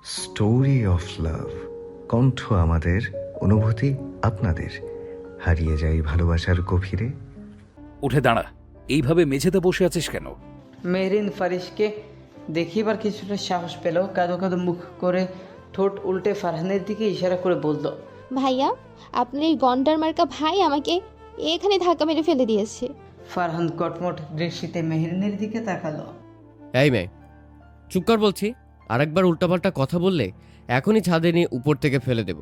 Story of love, কণ্ঠ আমাদের, অনুভূতি আপনাদের। হারিয়ে যাই ভালোবাসার গভীরে। উঠে দাঁড়া, এইভাবে মেঝেতে বসে আছিস কেন? মেহরিন ফারিসকে দেখিবার কিছুটা সাহস পেল, কাঁদো কাঁদো মুখ করে ঠোঁট উল্টে ফারহানের দিকে ইশারা করে বলল, ভাইয়া, আপনার এই গন্ডার মার্কা ভাই আমাকে এখানে ধাক্কা মেরে ফেলে দিয়েছে। ফারহান কটমট দৃষ্টিতে মেহরিনের দিকে তাকালো। এই মেয়ে, চুপ কর বলছি। আরেকবার উল্টাপাল্টা কথা বললে এখনই ছাদে নিয়ে উপর থেকে ফেলে দেব।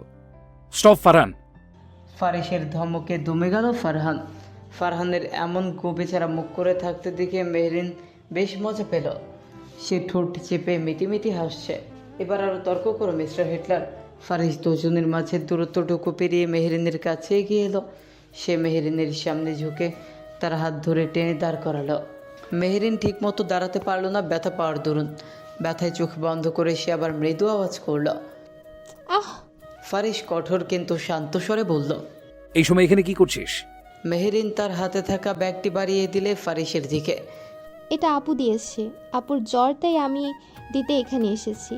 স্টপ ফারহান। ফারিসের ধমকে দমে গেল ফারহান। ফারহানের এমন গোবেচারা মুখ করে থাকতে দেখে মেহরিন বেশ মজা পেল। সে ঠোঁট চেপে মিটিমিটি হাসছে। এবার আরও তর্ক করো মিস্টার হিটলার। ফারিস দুজনের মাঝে দূরত্বটুকু পেরিয়ে মেহরিনের কাছে এগিয়ে এলো। সে মেহরিনের সামনে ঝুঁকে তার হাত ধরে টেনে দাঁড় করালো। মেহরিন ঠিকমতো দাঁড়াতে পারল না, ব্যথা পাওয়ার দরুন। ব্যথায় চোখ বন্ধ করে সে আবার মৃদু আওয়াজ করল। আহ! ফারিস কঠোর কিন্তু শান্ত স্বরে বলল। এই সময় এখানে কি করছিস? মেহরিন তার হাতে থাকা ব্যাগটি বাড়িয়ে দিলে ফারিসের দিকে। এটা আপু দিয়েছে, আপুর জ্বর, তাই আমি দিতে এখানে এসেছি।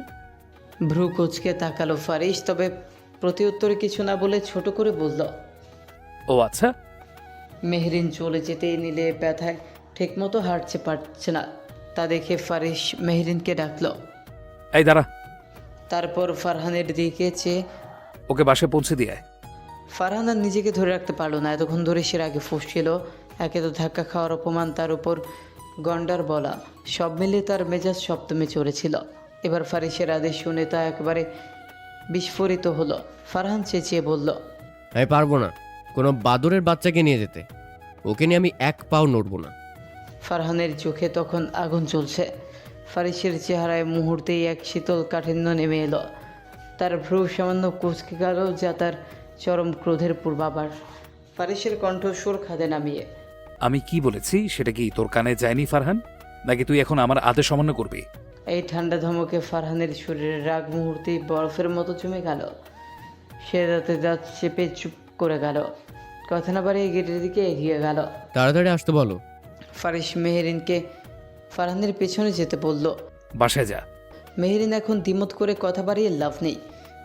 ভ্রু কুচকে তাকালো ফারিস, তবে প্রতিউত্তরে কিছু না বলে ছোট করে বলল। ও আচ্ছা। মেহরিন চলে যেতেই নিলে ব্যথায় ঠিকমতো হাঁটতে পারছে না। তা দেখে ফারিস মেহরিনকে ডাকলো। এই দাঁড়া, তারপর ফারহানের দিকে চেয়ে ওকে বাসায় পৌঁছে দিয়ে আয়। ফারহান আর নিজেকে ধরে রাখতে পারলো না। এতক্ষণ ধরে সে আগে ফুসছিল। একে তো ধাক্কা খাওয়ার অপমান, তার উপর গন্ডার বলা, সব মিলিয়ে তার মেজাজ সপ্তমে চড়েছিল। এবার ফারিসের আদেশ শুনে তা একেবারে বিস্ফোরিত হলো। ফারহান চেঁচিয়ে বলল, আমি পারবো না কোনো বাদরের বাচ্চাকে নিয়ে যেতে। ওকে নিয়ে আমি এক পাও নড়বো না। ফারহানের চোখে তখন আগুন জ্বলছে। ফারিসের চেহারায় মুহূর্তেই এক শীতল কাঠিন্য নেমে এলো। তার ভ্রু সামান্য কুঁচকে গেল, যা তার চরম ক্রোধের পূর্বাভাস। ফারিসের কণ্ঠস্বর খাদে নামিয়ে, আমি কি বলেছি সেটা কি তোর কানে যায়নি ফারহান? নাকি তুই এখন আমার আদেশ অমান্য করবি? এই ঠান্ডা ধমকে ফারহানের শরীরের রাগ মুহূর্তেই বরফের মতো জমে গেল। সে দাঁতে দাঁত চেপে চুপ করে গেল। কথা না বাড়িয়ে গেটের দিকে এগিয়ে গেল। তাড়াতাড়ি আসতে বলো। ফারিস মেহরিনকে ফারহানের পেছনে যেতে বলল। বাসায় যা। মেহরিন এখন দ্বিমত করে কথা বাড়িয়ে লাভ নেই,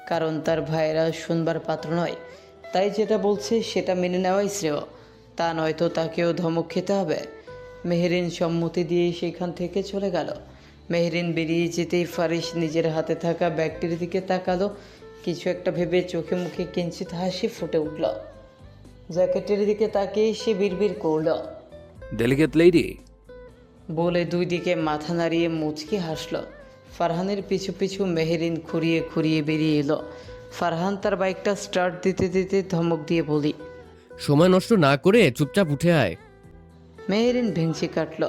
কারণ তার ভাইয়েরা শুনবার পাত্র নয়। তাই যেটা বলছে সেটা মেনে নেওয়াই শ্রেয়। তা নয়তো তাকেও ধমক খেতে হবে। মেহরিন সম্মতি দিয়েই সেখান থেকে চলে গেল। মেহরিন বেরিয়ে যেতেই ফারিস নিজের হাতে থাকা ব্যাগটির দিকে তাকালো। কিছু একটা ভেবে চোখে মুখে কিঞ্চিত হাসি ফুটে উঠল। জ্যাকেটের দিকে তাকিয়ে সে বিড়বিড় করল। Delegate lady. বলে দুই দিকে মাথা নাড়িয়ে মুচকি হাসল। ফারহানের পিছু পিছু মেহরিন খুঁড়িয়ে খুঁড়িয়ে বেরিয়ে এলো। ফারহান তার বাইকটা স্টার্ট দিতে দিতে ধমক দিয়ে বলি, সময় নষ্ট না করে চুপচাপ উঠে আয়। মেহরিন ভেঙচি কাটল।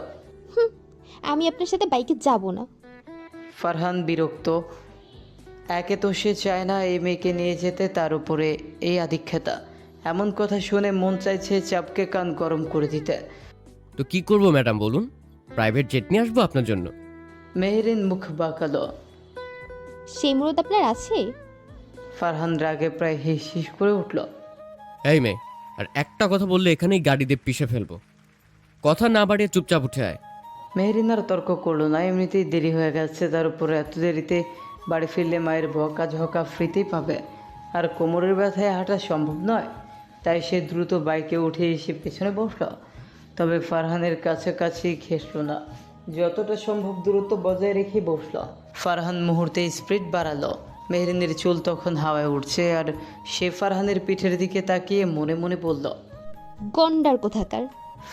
আমি আপনার সাথে বাইকে যাব না। ফারহান বিরক্ত। একে তো সে চায় না এই মেয়েকে নিয়ে যেতে, তার উপরে এই আধিক্ষেতা। এমন কথা শুনে মন চাইছে চাপকে কান গরম করে দিতে। তো কি করব ম্যাডাম বলুন? প্রাইভেট জেট নিয়ে আসবো আপনার জন্য। মেহরিন মুখ বাঁকালো। সেই মুরত আপনার আছে? ফারহান রাগে প্রায় হিস হিস করে উঠল। এই মেয়ে, আর একটা কথা বললে এখানেই গাড়ি দিয়ে পিষে ফেলবো। কথা না বাড়িয়ে চুপচাপ উঠে আয়। মেহরিন আর তর্ক করলো না। এমনিতেই দেরি হয়ে গেছে, তার উপরে এত দেরিতে বাড়ি ফিরলে মায়ের বকা ঝকা ফ্রিতেই পাবে। আর কোমরের ব্যথায় হাঁটা সম্ভব নয়। তাই সে দ্রুত বাইকে উঠে এসে পেছনে বসল। তবে ফারহানের কাছাকাছি ঘেঁষল না, যতটা সম্ভব দূরত্ব বজায় রেখে বসল। ফারহান মুহূর্তে স্পিড বাড়ালো। মেহরিনের চুল তখন হাওয়ায় উঠছে, আর সে ফারহানের পিঠের দিকে তাকিয়ে মনে মনে বলল, গন্ডার কোথাকার।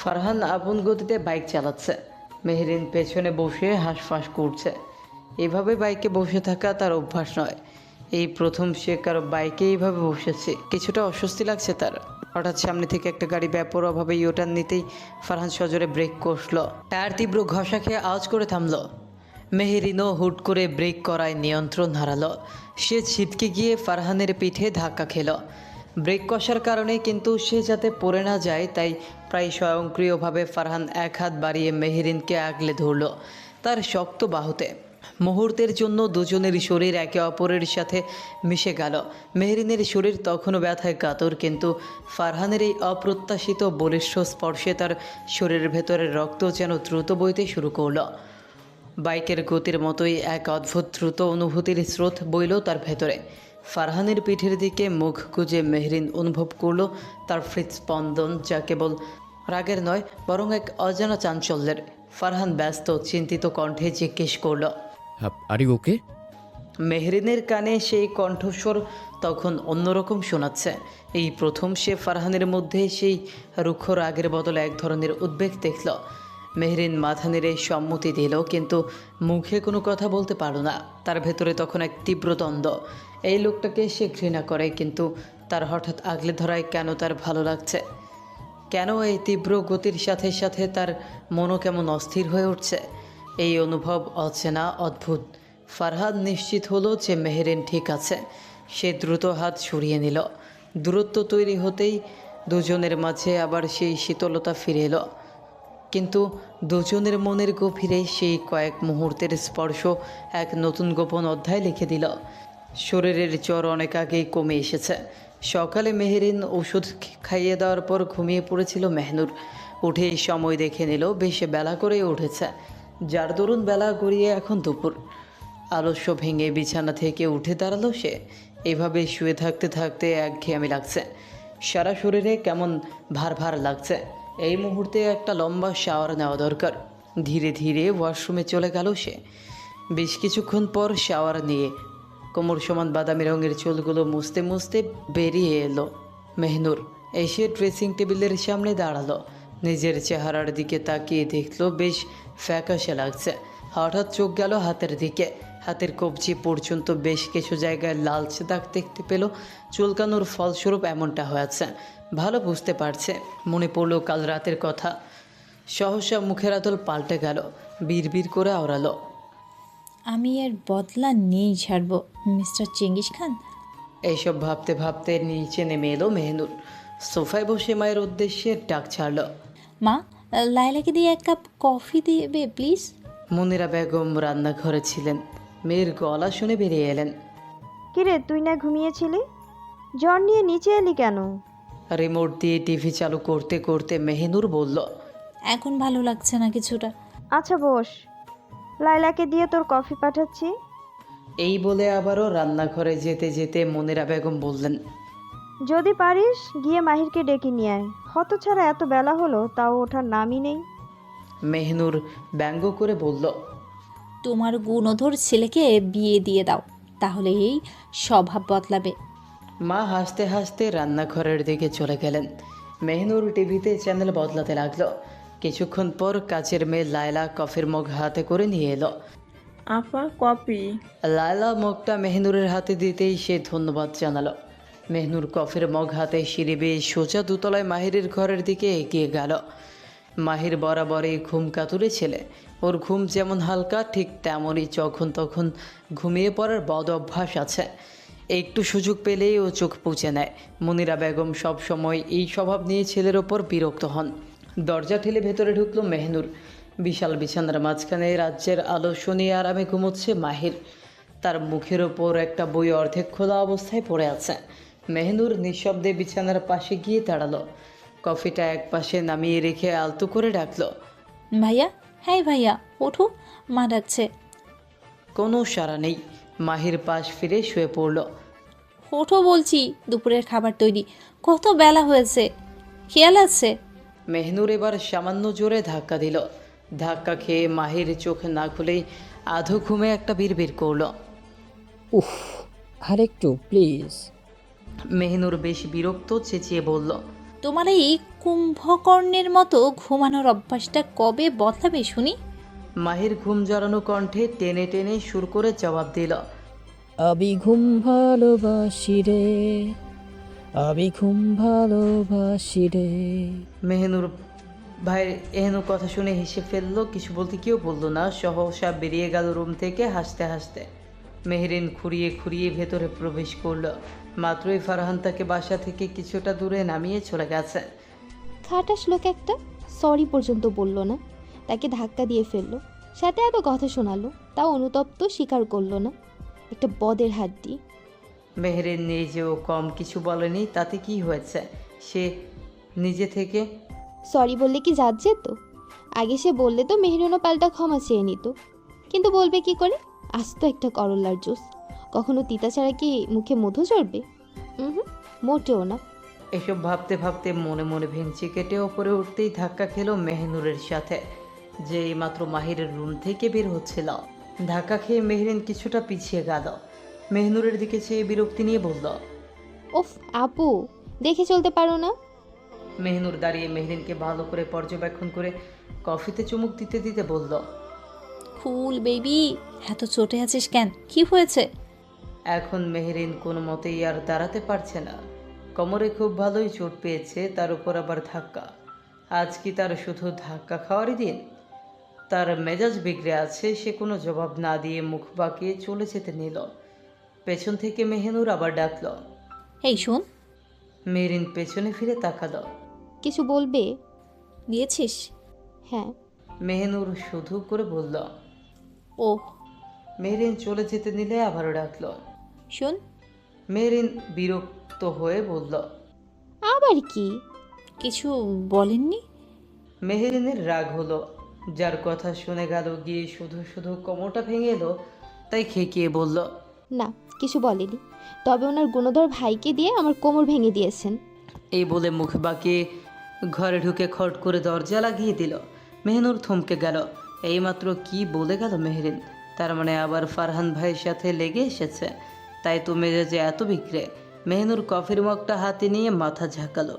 ফারহান আপন গতিতে বাইক চালাচ্ছে। মেহরিন পেছনে বসে হাঁসফাঁস করছে। এভাবে বাইকে বসে থাকা তার অভ্যাস নয়। এই প্রথম সে কারো বাইকে এইভাবে বসেছে। কিছুটা অস্বস্তি লাগছে তার। হঠাৎ সামনে থেকে একটা গাড়ি বেপরোয়াভাবে ইউটার্ন নিতেই ফারহান সজোরে ব্রেক কষল। টায়ার তীব্র ঘষা খেয়ে আওয়াজ করে থামলো। মেহরিনও হুট করে ব্রেক করায় নিয়ন্ত্রণ হারালো। সে ছিটকে গিয়ে ফারহানের পিঠে ধাক্কা খেল। ব্রেক কষার কারণে কিন্তু সে যাতে পড়ে না যায়, তাই প্রায় স্বয়ংক্রিয়ভাবে ফারহান এক হাত বাড়িয়ে মেহরিনকে আগলে ধরল তার শক্ত বাহুতে। মুহূর্তের জন্য দুজনের শরীর একে অপরের সাথে মিশে গেল। মেহরিনের শরীর তখনও ব্যথায় কাতর, কিন্তু ফারহানের এই অপ্রত্যাশিত বলিষ্ঠ স্পর্শে তার শরীরের ভেতরের রক্ত যেন দ্রুত বইতে শুরু করল। বাইকের গতির মতোই এক অদ্ভুত দ্রুত অনুভূতির স্রোত বইল তার ভেতরে। ফারহানের পিঠের দিকে মুখ গুজে মেহরিন অনুভব করল তার হৃৎস্পন্দন, যা কেবল রাগের নয় বরং এক অজানা চাঞ্চল্যের। ফারহান ব্যস্ত চিন্তিত কণ্ঠে জিজ্ঞেস করল। Are you okay? মেহরিনের কানে সেই কণ্ঠস্বর তখন অন্যরকম শোনাচ্ছে। এই প্রথম সে ফারহানের মধ্যে সেই রুক্ষ রাগের বদলে এক ধরনের উদ্বেগ দেখল। মেহরিন মাথা নেড়ে সম্মতি দিল, কিন্তু মুখে কোনো কথা বলতে পারল না। তার ভেতরে তখন এক তীব্র দ্বন্দ্ব। এই লোকটাকে সে ঘৃণা করে, কিন্তু তার হঠাৎ আগলে ধরায় কেন তার ভালো লাগছে। কেন এই তীব্র গতির সাথে সাথে তার মনও কেমন অস্থির হয়ে উঠছে। এই অনুভব অচেনা, অদ্ভুত। ফারহাদ নিশ্চিত হলো যে মেহরিন ঠিক আছে। সে দ্রুত হাত সরিয়ে নিল। দূরত্ব তৈরি হতেই দুজনের মাঝে আবার সেই শীতলতা ফিরে এলো, কিন্তু দুজনের মনের গভীরে সেই কয়েক মুহূর্তের স্পর্শ এক নতুন গোপন অধ্যায় লিখে দিল। শরীরের জ্বর অনেক আগেই কমে এসেছে। সকালে মেহরিন ওষুধ খাইয়ে দেওয়ার পর ঘুমিয়ে পড়েছিল মেহনুর। উঠেই সময় দেখে নিল বেশ বেলা করে উঠেছে, যার দরুন বেলা গড়িয়ে এখন দুপুর। আলস্য ভেঙে বিছানা থেকে উঠে দাঁড়ালো সে। এভাবে শুয়ে থাকতে থাকতে একঘেয়েমি লাগছে, সারা শরীরে কেমন ভার ভার লাগছে। এই মুহূর্তে একটা লম্বা শাওয়ার নেওয়া দরকার। ধীরে ধীরে ওয়াশরুমে চলে গেল সে। বেশ কিছুক্ষণ পর শাওয়ার নিয়ে কোমর সমান বাদামি রঙের চুলগুলো মুছতে মুছতে বেরিয়ে এলো মেহনুর। এসে ড্রেসিং টেবিলের সামনে দাঁড়ালো। নিজের চেহারার দিকে তাকিয়ে দেখলো বেশ ফ্যাকাশে লাগছে। হঠাৎ চোখ গেল হাতের দিকে। হাতের কবজি পর্যন্ত বেশ কিছু জায়গায় লালচে দাগ দেখতে পেল। চুলকানোর ফলস্বরূপ এমনটা হয়েছে ভালো বুঝতে পারছে। মনে পড়ল কাল রাতের কথা। সহসা মুখের আদল পাল্টে গেল। বিড়বিড় করে আওড়ালো। আমি এর বদলা নেই ছাড়ব মিস্টার চেঙ্গিস খান। এইসব ভাবতে ভাবতে নিচে নেমে এলো মেহনুর। সোফায় বসে মায়ের উদ্দেশ্যে ডাক ছাড়ল। মা, লায়লাকে দিয়ে এক কাপ কফি দেবে প্লিজ। মুনিরা বেগম রান্নাঘরে ছিলেন। মেয়ের গলা শুনে বেরিয়ে এলেন। কিরে, তুই না ঘুমিয়েছিলি? জ্বর নিয়ে নিচে এলি কেন? রিমোট দিয়ে টিভি চালু করতে করতে মেহনুর বলল। এখন ভালো লাগছে না কিছুটা। আচ্ছা বস, লাইলাকে দিয়ে তোর কফি পাঠাচ্ছি। এই বলে আবারও রান্নাঘরে যেতে যেতে মুনিরা বেগম বললেন, যদি পারিস গিয়ে মাহিরকে ডেকে নিয়ে আয়। হতছাড়া এত বেলা হলো তাও ওঠার নামই নেই। মেহনুর ব্যঙ্গ করে বলল, তোমার গুণধর ছেলেকে বিয়ে দিয়ে দাও, তাহলে এই স্বভাব বদলাবে। মা হাসতে হাসতে রান্নাঘরের দিকে চলে গেলেন। মেহনুর টিভিতে চ্যানেল বদলাতে লাগলো। কিছুক্ষণ পর কাচের মেয়ে লায়লা কফির মগ হাতে করে নিয়ে এলো। আপা কপি। লায়লা মগটা মেহনুরের হাতে দিতেই সে ধন্যবাদ জানালো। মেহনুর কফির মগ হাতে সিঁড়ি বেয়ে সোজা দুতলায় মাহিরের ঘরের দিকে এগিয়ে গেল। মাহির বরাবরই ঘুম কাতুরে ছেলে। ওর ঘুম যেমন হালকা, ঠিক তেমনই যখন তখন ঘুমিয়ে পড়ার বদ অভ্যাস আছে। একটু সুযোগ পেলেই ও চোখ পুঁছে নেয়। মুনিরা বেগম সব সময় এই স্বভাব নিয়ে ছেলের ওপর বিরক্ত হন। দরজা ঠেলে ভেতরে ঢুকলো মেহনুর। বিশাল বিছানার মাঝখানে রাজ্যের আলো শুনিয়ে আরামে ঘুমোচ্ছে মাহির। তার মুখের ওপর একটা বই অর্ধেক খোলা অবস্থায় পড়ে আছে। মেহনুর নিঃশব্দে বিছানার পাশে গিয়ে দাঁড়ালো। কফিটা এক পাশে নামিয়ে রেখে আলতো করে ডাকলো, ভাইয়া, হ্যাঁ ভাইয়া, ওঠো, মা ডাকছে। কোনো সাড়া নেই। মাহির পাশ ফিরে শুয়ে পড়ল। ওঠো বলছি, দুপুরের খাবার তৈরি, কত বেলা হয়েছে, খেয়াল আছে? মেহনুর এবার সামান্য জোরে ধাক্কা দিল। ধাক্কা খেয়ে মাহির চোখ না খুলেই আধো ঘুমে একটা বিড়বিড় করলো। উফ, আরেকটু প্লিজ। মেহনুর বেশ বিরক্ত চেঁচিয়ে বলল, তোমার এই কুম্ভকর্ণের মতো ঘুমানোর অভ্যাসটা কবে বদলাবে শুনি? মাহির ঘুম জড়ানো কণ্ঠে টেনে টেনে সুর করে জবাব দিল, আমি ঘুম ভালোবাসি রে, আমি ঘুম ভালোবাসি রে। মেহনুর ভাইয়ের এহেন কথা শুনে হেসে ফেললো। কিছু বলতে কেউ বললো না। সহসা বেরিয়ে গেল রুম থেকে হাসতে হাসতে। মেহরিন খুঁড়িয়ে খুঁড়িয়ে ভেতরে প্রবেশ করলো। মাত্রই ফারহান তাকে বাসা থেকে কিছুটা দূরে নামিয়ে চলে গেছে। খাটাস লোক একটা, সরি পর্যন্ত বলল না, তাকে ধাক্কা দিয়ে ফেললো, সাথে এত কথা শোনালো, তাও অনুতপ্ত স্বীকার করলো না। একটা বদের হাড্ডি। মেহরিন নিজেও কম কিছু বলেনি। তাতে কি হয়েছে? সে নিজে থেকে সরি বললে কি যাচ্ছে তো? আগে সে বললে তো মেহরিনও পাল্টা ক্ষমা চেয়ে নিত। কিন্তু বলবে কি করে? আজ তো একটা করলার জুস, কখনো তিতা ছাড়া কি মুখে মধু চড়বে? হুম, মোটেও না। এসব ভাবতে ভাবতে মনে মনে ভেঙচি কেটে ওপরে উঠতেই ধাক্কা খেলো মেহনুরের সাথে, যে এইমাত্র মাহিরের রুম থেকে বের হচ্ছিল। ধাক্কা খেয়ে মেহরিন কিছুটা পিছিয়ে গেল। মেহনুরের দিকে চেয়ে বিরক্তি নিয়ে বলল। ওফ আপু, দেখে চলতে পারো না? মেহনুর দাঁড়িয়ে মেহরিনকে ভালো করে পর্যবেক্ষণ করে কফিতে চুমুক দিতে দিতে বলল। কুল বেবি, এত চটে আছিস কেন? কি হয়েছে? এখন মেহরিন কোনো মতেই আর দাঁড়াতে পারছে না। কোমরে খুব ভালোই চোট পেয়েছে, তার উপর আবার ধাক্কা। আজ কি তার শুধু ধাক্কা খাওয়ারই দিন? তার মেজাজ বিগড়ে আছে। সে কোনো জবাব না দিয়ে মুখ বাঁকিয়ে চলে যেতে নিল। পেছন থেকে মেহনুর আবার ডাকল। এই শোন। মেহরিন পেছনে ফিরে তাকালো। কিছু বলবে? গিয়েছিস? হ্যাঁ। মেহনুর শুধু করে বলল। ও মেহরিন চলে যেতে নিলে আবারও ডাকলো। শোন। মেহরিন বিরক্ত হয়ে বলল। আবার কি? কিছু বলেননি? মেহরিনের রাগ হলো। যার কথা শুনে গেল গিয়ে শুধু শুধু কোমরটা ভেঙে এলো, তাই খেকিয়ে বলল। না, কিছু বলেনি, তবে ওনার গুণধর ভাইকে দিয়ে আমার কোমর ভেঙে দিয়েছেন। এই বলে মুখ বাঁকিয়ে ঘরে ঢুকে খট করে দরজা লাগিয়ে দিল। মেহনুর থমকে গেল। এইমাত্র কি বলে গেল মেহরিন? তার মানে আবার ফারহান ভাইয়ের সাথে লেগে এসেছে। তাই তো মেজাজে এত বিক্রে। মেহনুর কফির মগটা হাতে নিয়ে মাথা ঝাঁকালো।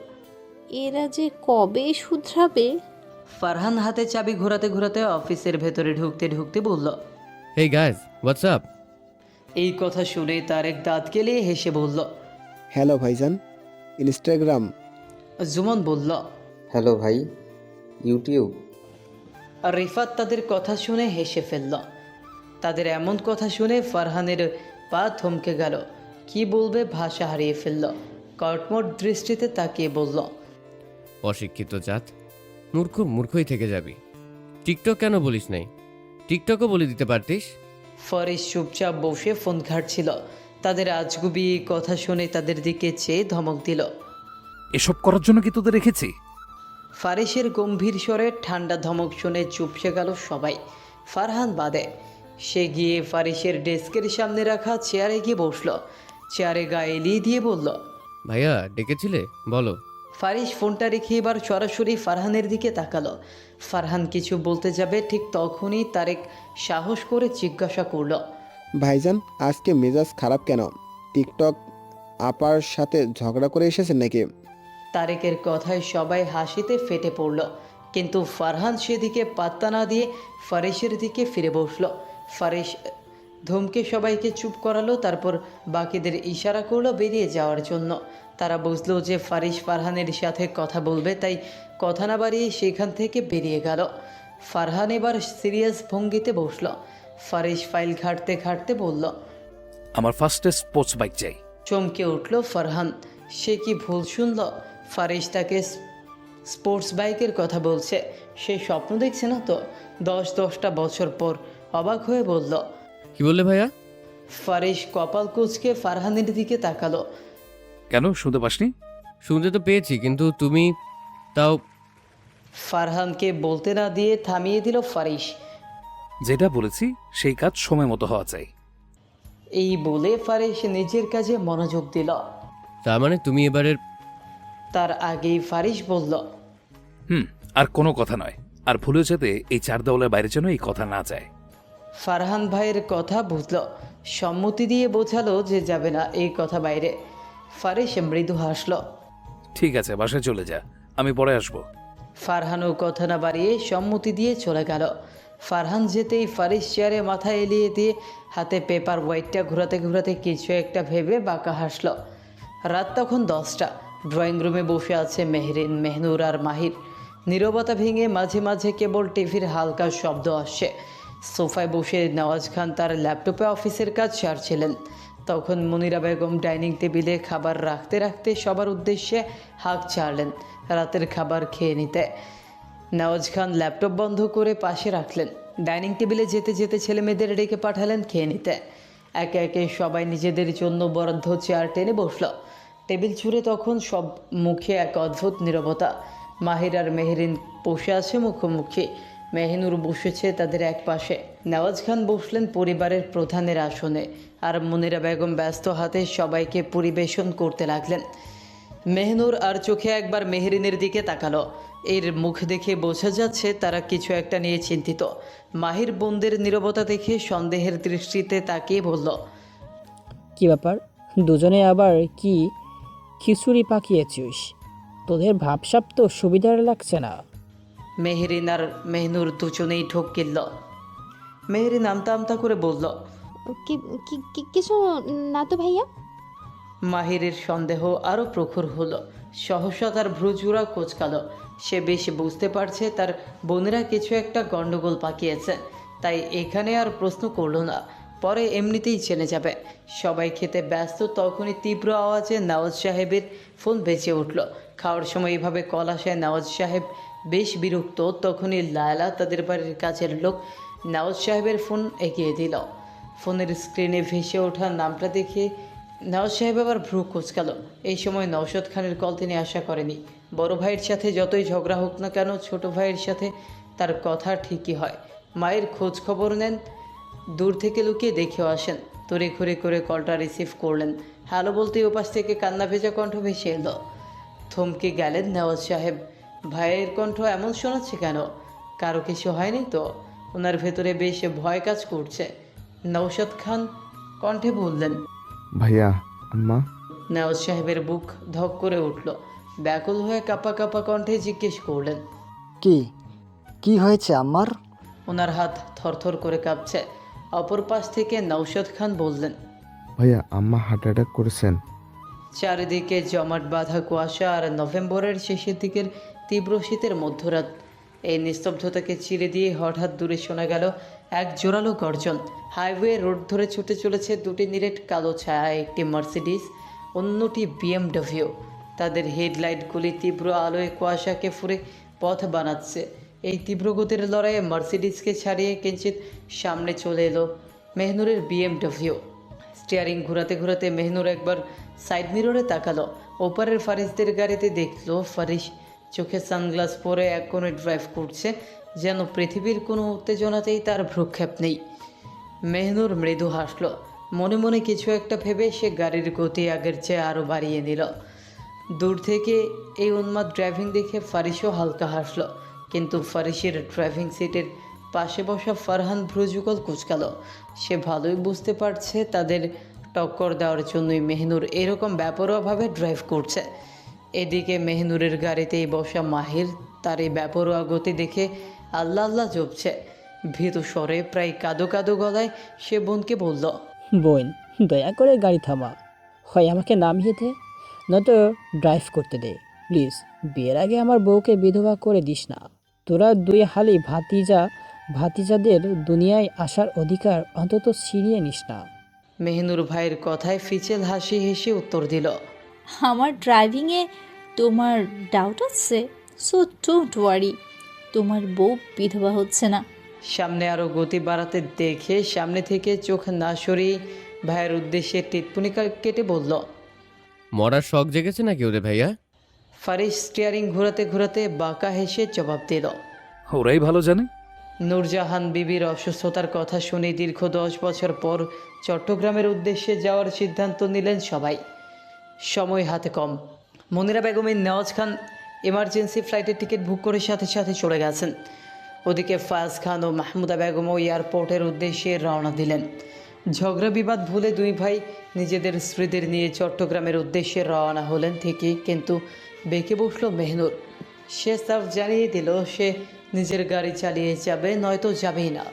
এরা যে কবে শুধরাবে? ফারহান হাতে চাবি ঘোরাতে ঘোরাতে অফিসের ভেতরে ঢুকতে ঢুকতে বলল। Hey guys, what's up? এই কথা শুনে তারেক দাঁত কেলিয়ে হেসে বলল। হ্যালো ভাইজান, ইনস্টাগ্রাম। জুমন বলল। হ্যালো ভাই, ইউটিউব। আর রিফাত তাদের কথা শুনে হেসে ফেলল। তাদের এমন কথা শুনে ফারহানের পা থমকে গেল। কি বলবে ভাষা হারিয়ে ফেলল। কটমট দৃষ্টিতে তাকিয়ে বলল। অশিক্ষিত জাত, মূর্খই থেকে যাবি। টিকটক কেন বলিস নাই? টিকটকও বলে দিতে পারতিস। ফরিস চুপচাপ বসে ফোন ঘাটছিল। তাদের আজগুবি কথা শুনে তাদের দিকে চেয়ে ধমক দিল। এসব করার জন্য কি তোদের রেখেছি? ফারিসের গম্ভীর স্বরে ঠান্ডা ধমক শুনে চুপসে গেল সবাই, ফারহান বাদে। সে গিয়ে ফারিসের ডেস্কের সামনে রাখা চেয়ারে গিয়ে বসল। চেয়ারে গায়ে এলিয়ে দিয়ে বলল। ভাইয়া ডেকেছিলে? বলো। ফারিস ফোনটা রেখে এবার সরাসরি ফারহানের দিকে তাকালো। ফারহান কিছু বলতে যাবে, ঠিক তখনই তারেক সাহস করে জিজ্ঞাসা করল। ভাইজান, আজকে মেজাজ খারাপ কেন? টিকটক আপার সাথে ঝগড়া করে এসেছেন নাকি? তারেকের কথায় সবাই হাসিতে ফেটে পড়ল, কিন্তু ফারহান সেদিকে পাত্তা না দিয়ে ফারিসের দিকে ফিরে বসল। ফারিস ধমকে সবাইকে চুপ করালো, তারপর বাকিদের ইশারা করলো বেরিয়ে যাওয়ার জন্য। তারা বুঝলো যে ফারিস ফারহানের সাথে কথা বলবে, তাই কথা না বাড়িয়ে সেখান থেকে বেরিয়ে গেল। ফারহান এবার সিরিয়াস ভঙ্গিতে বসল। ফারিস ফাইল ঘাঁটতে ঘাঁটতে বলল। আমার ফার্স্টেস্ট স্পোর্টস বাইক চাই। চমকে উঠল ফারহান। সে কি ভুল শুনল? ফারিস তাকে স্পোর্টস বাইকের কথা বলছে। সে স্বপ্ন দেখছে না তো? 10-10টা বছর পর অবাক হয়ে বলল। কি বললে ভাইয়া? ফারিস কপাল কুঁচকে ফারহানের দিকে তাকালো। কেন, শুনতে পাসনি? শুনতে তো পেয়েছি, কিন্তু তুমি তাও। ফারহানকে বলতে না দিয়ে থামিয়ে দিল ফারিস। যেটা বলেছি সেই কাজ সময় মতো হওয়া চাই। এই বলে ফারিস নিজের কাজে মনোযোগ দিল। তার মানে তুমি এবারের। তার আগেই ফারিস বলল। আর কোনো কথা নয়। আর ভুলে যেতে এই 4 দেওয়ালের বাইরে যেন এই কথা না যায়। ফারহান ভাইয়ের কথা বুঝল, সম্মতি দিয়ে বোঝালো যে যাবে না এই কথা বাইরে। ফারিস মৃদু হাসল। ঠিক আছে, বাসায় চলে যা, আমি পরে আসবো। ফারহানও কথা না বাড়িয়ে সম্মতি দিয়ে চলে গেল। ফারহান যেতেই ফারিস চেয়ারে মাথা এলিয়ে দিয়ে হাতে পেপার ওয়াইটটা ঘোরাতে ঘোরাতে কিছু একটা ভেবে বাঁকা হাসল। রাত তখন 10টা। ড্রয়িং রুমে বসে আছে মেহরিন, মেহনুর আর মাহির। নীরবতা ভেঙে মাঝে মাঝে কেবল টিভির হালকা শব্দ আসছে। সোফায় বসে নওয়াজ খান তার ল্যাপটপে অফিসের কাজ সারছিলেন। তখন মনিরা বেগম ডাইনিং টেবিলে খাবার রাখতে রাখতে সবার উদ্দেশ্যে হাঁক ছাড়লেন রাতের খাবার খেয়ে নিতে। নওয়াজ খান ল্যাপটপ বন্ধ করে পাশে রাখলেন। ডাইনিং টেবিলে যেতে যেতে ছেলে মেয়েদের ডেকে পাঠালেন খেয়ে নিতে। একে একে সবাই নিজেদের জন্য বরাদ্দ চেয়ার টেনে বসল। টেবিল ছুঁড়ে তখন সব মুখে এক অদ্ভুত নীরবতা। মাহির আর মেহরিন বসে আছে মুখোমুখি। মেহিনুর বসেছে তাদের এক পাশে। নওয়াজ খান বসলেন পরিবারের প্রধানের আসনে, আর মুনিরা বেগম ব্যস্ত হাতে সবাইকে পরিবেশন করতে লাগলেন। মেহনুর আর চোখে একবার মেহরিনের দিকে তাকালো। এর মুখ দেখে বোঝা যাচ্ছে তারা কিছু একটা নিয়ে চিন্তিত। মাহির বোনদের নীরবতা দেখে সন্দেহের দৃষ্টিতে তাকিয়ে বলল, কি ব্যাপার, দুজনে আবার কি খিচুড়ি পাকিয়েছিস? তোদের ভাবসাব তো সুবিধার লাগছে না। মেহরিন আর মেহনুর দুজনেই ঠোক গিলল। মেহরিন আমতা আমতা করে বলল, কিছু না তো ভাইয়া। মাহিরের সন্দেহ আরও প্রখর হলো। সহসা তার ভ্রুজুরা কোচকালো। সে বেশ বুঝতে পারছে তার বোনেরা কিছু একটা গণ্ডগোল পাকিয়েছে, তাই এখানে আর প্রশ্ন করলো না। পরে এমনিতেই জেনে যাবে। সবাই খেতে ব্যস্ত, তখনই তীব্র আওয়াজে নওয়াজ সাহেবের ফোন বেজে উঠল। খাওয়ার সময় এইভাবে কল আসায় নওয়াজ সাহেব বেশ বিরক্ত। তখনই লায়লা, তাদের বাড়ির কাছের লোক, নওয়াজ সাহেবের ফোন এগিয়ে দিল। ফোনের স্ক্রিনে ভেসে ওঠা নামটা দেখে নওয়াজ সাহেব আবার ভ্রু কোচকাল। এই সময় নওশাদ খানের কল তিনি আশা করেনি। বড় ভাইয়ের সাথে যতই ঝগড়া হোক না কেন, ছোট ভাইয়ের সাথে তার কথা ঠিকই হয়। মায়ের খোঁজ খবর নেন, দূর থেকে লুকিয়ে দেখেও আসেন। তড়িঘড়ি করে কলটা রিসিভ করলেন। হ্যালো বলতেই ওপাশ থেকে কান্না ভেজা কণ্ঠ ভেসে এলো। থমকে গেলেন নওয়াজ সাহেব। ভাইয়ের কণ্ঠ এমন শোনাচ্ছে কেন? কারো কিছু হয়নি তো? ওনার ভেতরে বেশ ভয় কাজ করছে। নওশাদ খান কণ্ঠে বললেন, ভাইয়া, আম্মা। নওয়াজ সাহেবের বুক ধক করে উঠল। ব্যাকুল হয়ে কাঁপা কাঁপা কণ্ঠে জিজ্ঞেস করলেন, কি হয়েছে আম্মার? ওনার হাত থরথর করে কাঁপছে। অপর পাশ থেকে নওশাদ খান বললেন, ভাইয়া, আম্মা হার্ট অ্যাটাক করেছেন। চারিদিকে জমাট বাঁধা কুয়াশা আর নভেম্বরের শেষের দিকের তীব্র শীতের মধ্যরাত। এই নিস্তব্ধতাকে চিরে দিয়ে হঠাৎ দূরে শোনা গেল এক জোরালো গর্জন। হাইওয়ে রোড ধরে ছুটে চলেছে দুটি নিরেট কালো ছায়া, একটি মার্সিডিস, অন্যটি বিএমডব্লিউ। তাদের হেডলাইটগুলি তীব্র আলোয় কুয়াশাকে ফুরে পথ বানাচ্ছে। এই তীব্র গতির লড়াইয়ে মার্সিডিসকে ছাড়িয়ে কিঞ্চিত সামনে চলে এলো মেহনুরের বিএমডব্লিউ। স্টিয়ারিং ঘোরাতে ঘোরাতে মেহনুর একবার সাইড মিররে তাকালো। ওপারের ফারিসদের গাড়িতে দেখলো ফারিস চোখে সানগ্লাস পরে এক কোণে ড্রাইভ করছে, যেন পৃথিবীর কোনো উত্তেজনাতেই তার ভ্রুক্ষেপ নেই। মেহনুর মৃদু হাসল। মনে মনে কিছু একটা ভেবে সে গাড়ির গতি আগের চেয়ে আরও বাড়িয়ে নিল। দূর থেকে এই উন্মাদ ড্রাইভিং দেখে ফারিসও হালকা হাসল, কিন্তু ফারিসের ড্রাইভিং সিটের পাশে বসা ফারহান ভ্রুযুগল কুচকাল। সে ভালোই বুঝতে পারছে তাদের টক্কর দেওয়ার জন্যই মেহনুর এরকম বেপরোয়াভাবে ড্রাইভ করছে। এদিকে মেহনুরের গাড়িতেই বসা মাহির তার এই বেপরোয়া গতি দেখে আল্লাহ আল্লাহ জপছে। ভীতু স্বরে, প্রায় কাঁদো কাঁদো গলায় সে বোনকে বলল, বোন, দয়া করে গাড়ি থামা, হয় আমাকে নামিয়ে দে, নয়তো ড্রাইভ করতে দে প্লিজ। বিয়ের আগে আমার বউকে বিধবা করে দিস না। তোরা দুই হালি ভাতিজাদের দুনিয়ায় আসার অধিকার অন্তত ছিনিয়ে নিস না। মেহনুর ভাইয়ের কথায় ফিচেল হাসি হেসে উত্তর দিল, আমার ড্রাইভিংয়ে তোমার ডাউট আছে? সো ডোন্ট ওয়ারি, তোমার বউ বিধবা হচ্ছে না। সামনে আরও গতি বাড়াতে দেখে সামনে থেকে চোখ না সরিয়ে ভাইয়ের উদ্দেশ্যে টিটপুনিকা কেটে বলল, মরার শখ জেগেছে নাকি ওদের ভাইয়া? ফারিস স্টিয়ারিং ঘোরাতে ঘোরাতে বাঁকা হেসে জবাব দিল, ওরাই ভালো জানে। নূরজাহান বিবির অসুস্থতার কথা শুনে দীর্ঘ 10 বছর পর চট্টগ্রামের উদ্দেশ্যে যাওয়ার সিদ্ধান্ত নিলেন সবাই। সময় হাতে কম। মনিরা বেগমের নওয়াজ খান এমার্জেন্সি ফ্লাইটের টিকিট বুক করে সাথে সাথে চলে গেছেন। ওদিকে ফায়াজ খান ও মাহমুদা বেগমও এয়ারপোর্টের উদ্দেশ্যে রওনা দিলেন। ঝগড়া বিবাদ ভুলে দুই ভাই নিজেদের স্ত্রীদের নিয়ে চট্টগ্রামের উদ্দেশ্যে রওনা হলেন ঠিকই, কিন্তু বেঁকে বসল মেহনুর। সে সাফ জানিয়ে দিল সে নিজের গাড়ি চালিয়ে যাবে, নয়তো যাবেই না।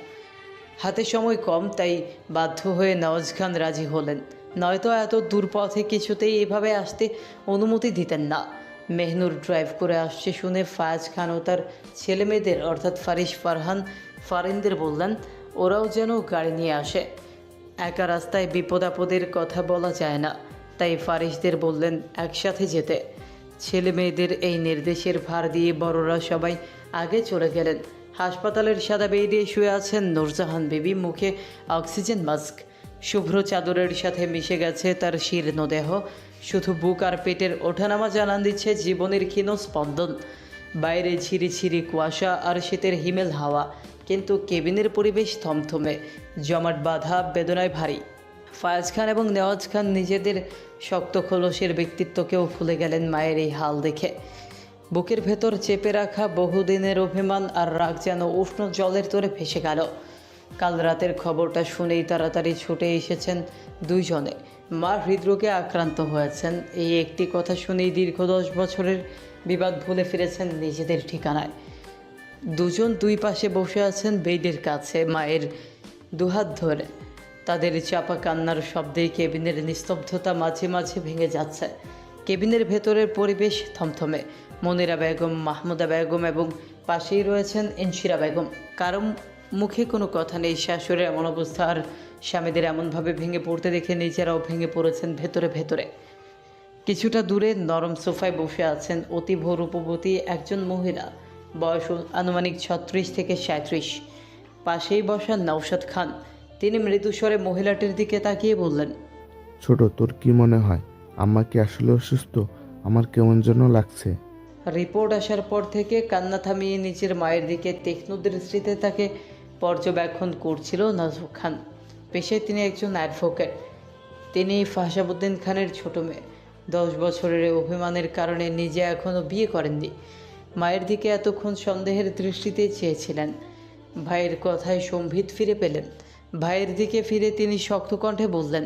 হাতে সময় কম, তাই বাধ্য হয়ে নওয়াজ খান রাজি হলেন, নয়তো এত দূর পথে কিছুতেই এভাবে আসতে অনুমতি দিতেন না। মেহনুর ড্রাইভ করে আসছে শুনে ফায়াজ খান ও তার ছেলে মেয়েদের অর্থাৎ ফারিস, ফারহান, ফারিনদের বললেন ওরাও যেন গাড়ি নিয়ে আসে। একা রাস্তায় বিপদ আপদের কথা বলা যায় না, তাই ফারিসদের বললেন একসাথে যেতে। ছেলে মেয়েদের এই নির্দেশের ভার দিয়ে বড়রা সবাই আগে চলে গেলেন। হাসপাতালের সাদা বেডে শুয়ে আছেন নূরজাহান বিবি, মুখে অক্সিজেন মাস্ক। শুভ্র চাদরের সাথে মিশে গেছে তার শীর্ণ দেহ, শুধু বুক আর পেটের ওঠানামা জানান দিচ্ছে জীবনের ক্ষীণ স্পন্দন। বাইরে ছিঁড়ি ছিঁড়ি কুয়াশা আর শীতের হিমেল হাওয়া, কিন্তু কেবিনের পরিবেশ থমথমে, জমাট বাঁধা, বেদনায় ভারী। ফায়াজ খান এবং নেওয়াজ খান নিজেদের শক্ত খোলসের ব্যক্তিত্বকেও ভুলে গেলেন মায়ের এই হাল দেখে। বুকের ভেতর চেপে রাখা বহুদিনের অভিমান আর রাগ যেন উষ্ণ জলের তোরে ভেসে গেল। কাল রাতের খবরটা শুনেই তাড়াতাড়ি ছুটে এসেছেন দুইজনে। মা হৃদরোগে আক্রান্ত হয়েছেন, এই একটি কথা শুনেই দীর্ঘ 10 বছরের বিবাদ ভুলে ফিরেছেন নিজেদের ঠিকানায়। দুজন দুই পাশে বসে আছেন বেডের কাছে, মায়ের দুহাত ধরে। তাদের চাপা কান্নার শব্দেই কেবিনের নিস্তব্ধতা মাঝে মাঝে ভেঙে যাচ্ছে। কেবিনের ভেতরের পরিবেশ থমথমে। মনিরা বেগম, মাহমুদা বেগম এবং পাশেই রয়েছেন ইনশিরা বেগম। কারো মুখে কোনো কথা নেই। শাশুড়ির এমন অবস্থা আর স্বামীদের এমনভাবে ভেঙে পড়তে দেখে নিজেরাও ভেঙে পড়েছেন ভেতরে ভেতরে। কিছুটা দূরে নরম সোফায় বসে আছেন অতীব রূপবতী একজন মহিলা, বয়স আনুমানিক 36 থেকে 37। পাশেই বসা নওশাদ খান। তিনি মৃদুস্বরে মহিলাটির দিকে তাকিয়ে বললেন, ছোট, তোর কি মনে হয় আম্মা কি আসলে অসুস্থ? আমার কেমন যেন লাগছে। রিপোর্ট আসার পর থেকে কান্না থামিয়ে নিজের মায়ের দিকে তীক্ষ্ণ দৃষ্টিতে তাকে পর্যবেক্ষণ করছিল নাজু খান। পেশায় তিনি একজন অ্যাডভোকেট। তিনি ফাহসাবুদ্দিন খানের ছোট মেয়ে। 10 বছরের অভিমানের কারণে নিজে এখনও বিয়ে করেননি। মায়ের দিকে এতক্ষণ সন্দেহের দৃষ্টিতে চেয়েছিলেন। ভাইয়ের কথায় সম্ভিত ফিরে পেলেন। ভাইয়ের দিকে ফিরে তিনি শক্ত কণ্ঠে বললেন,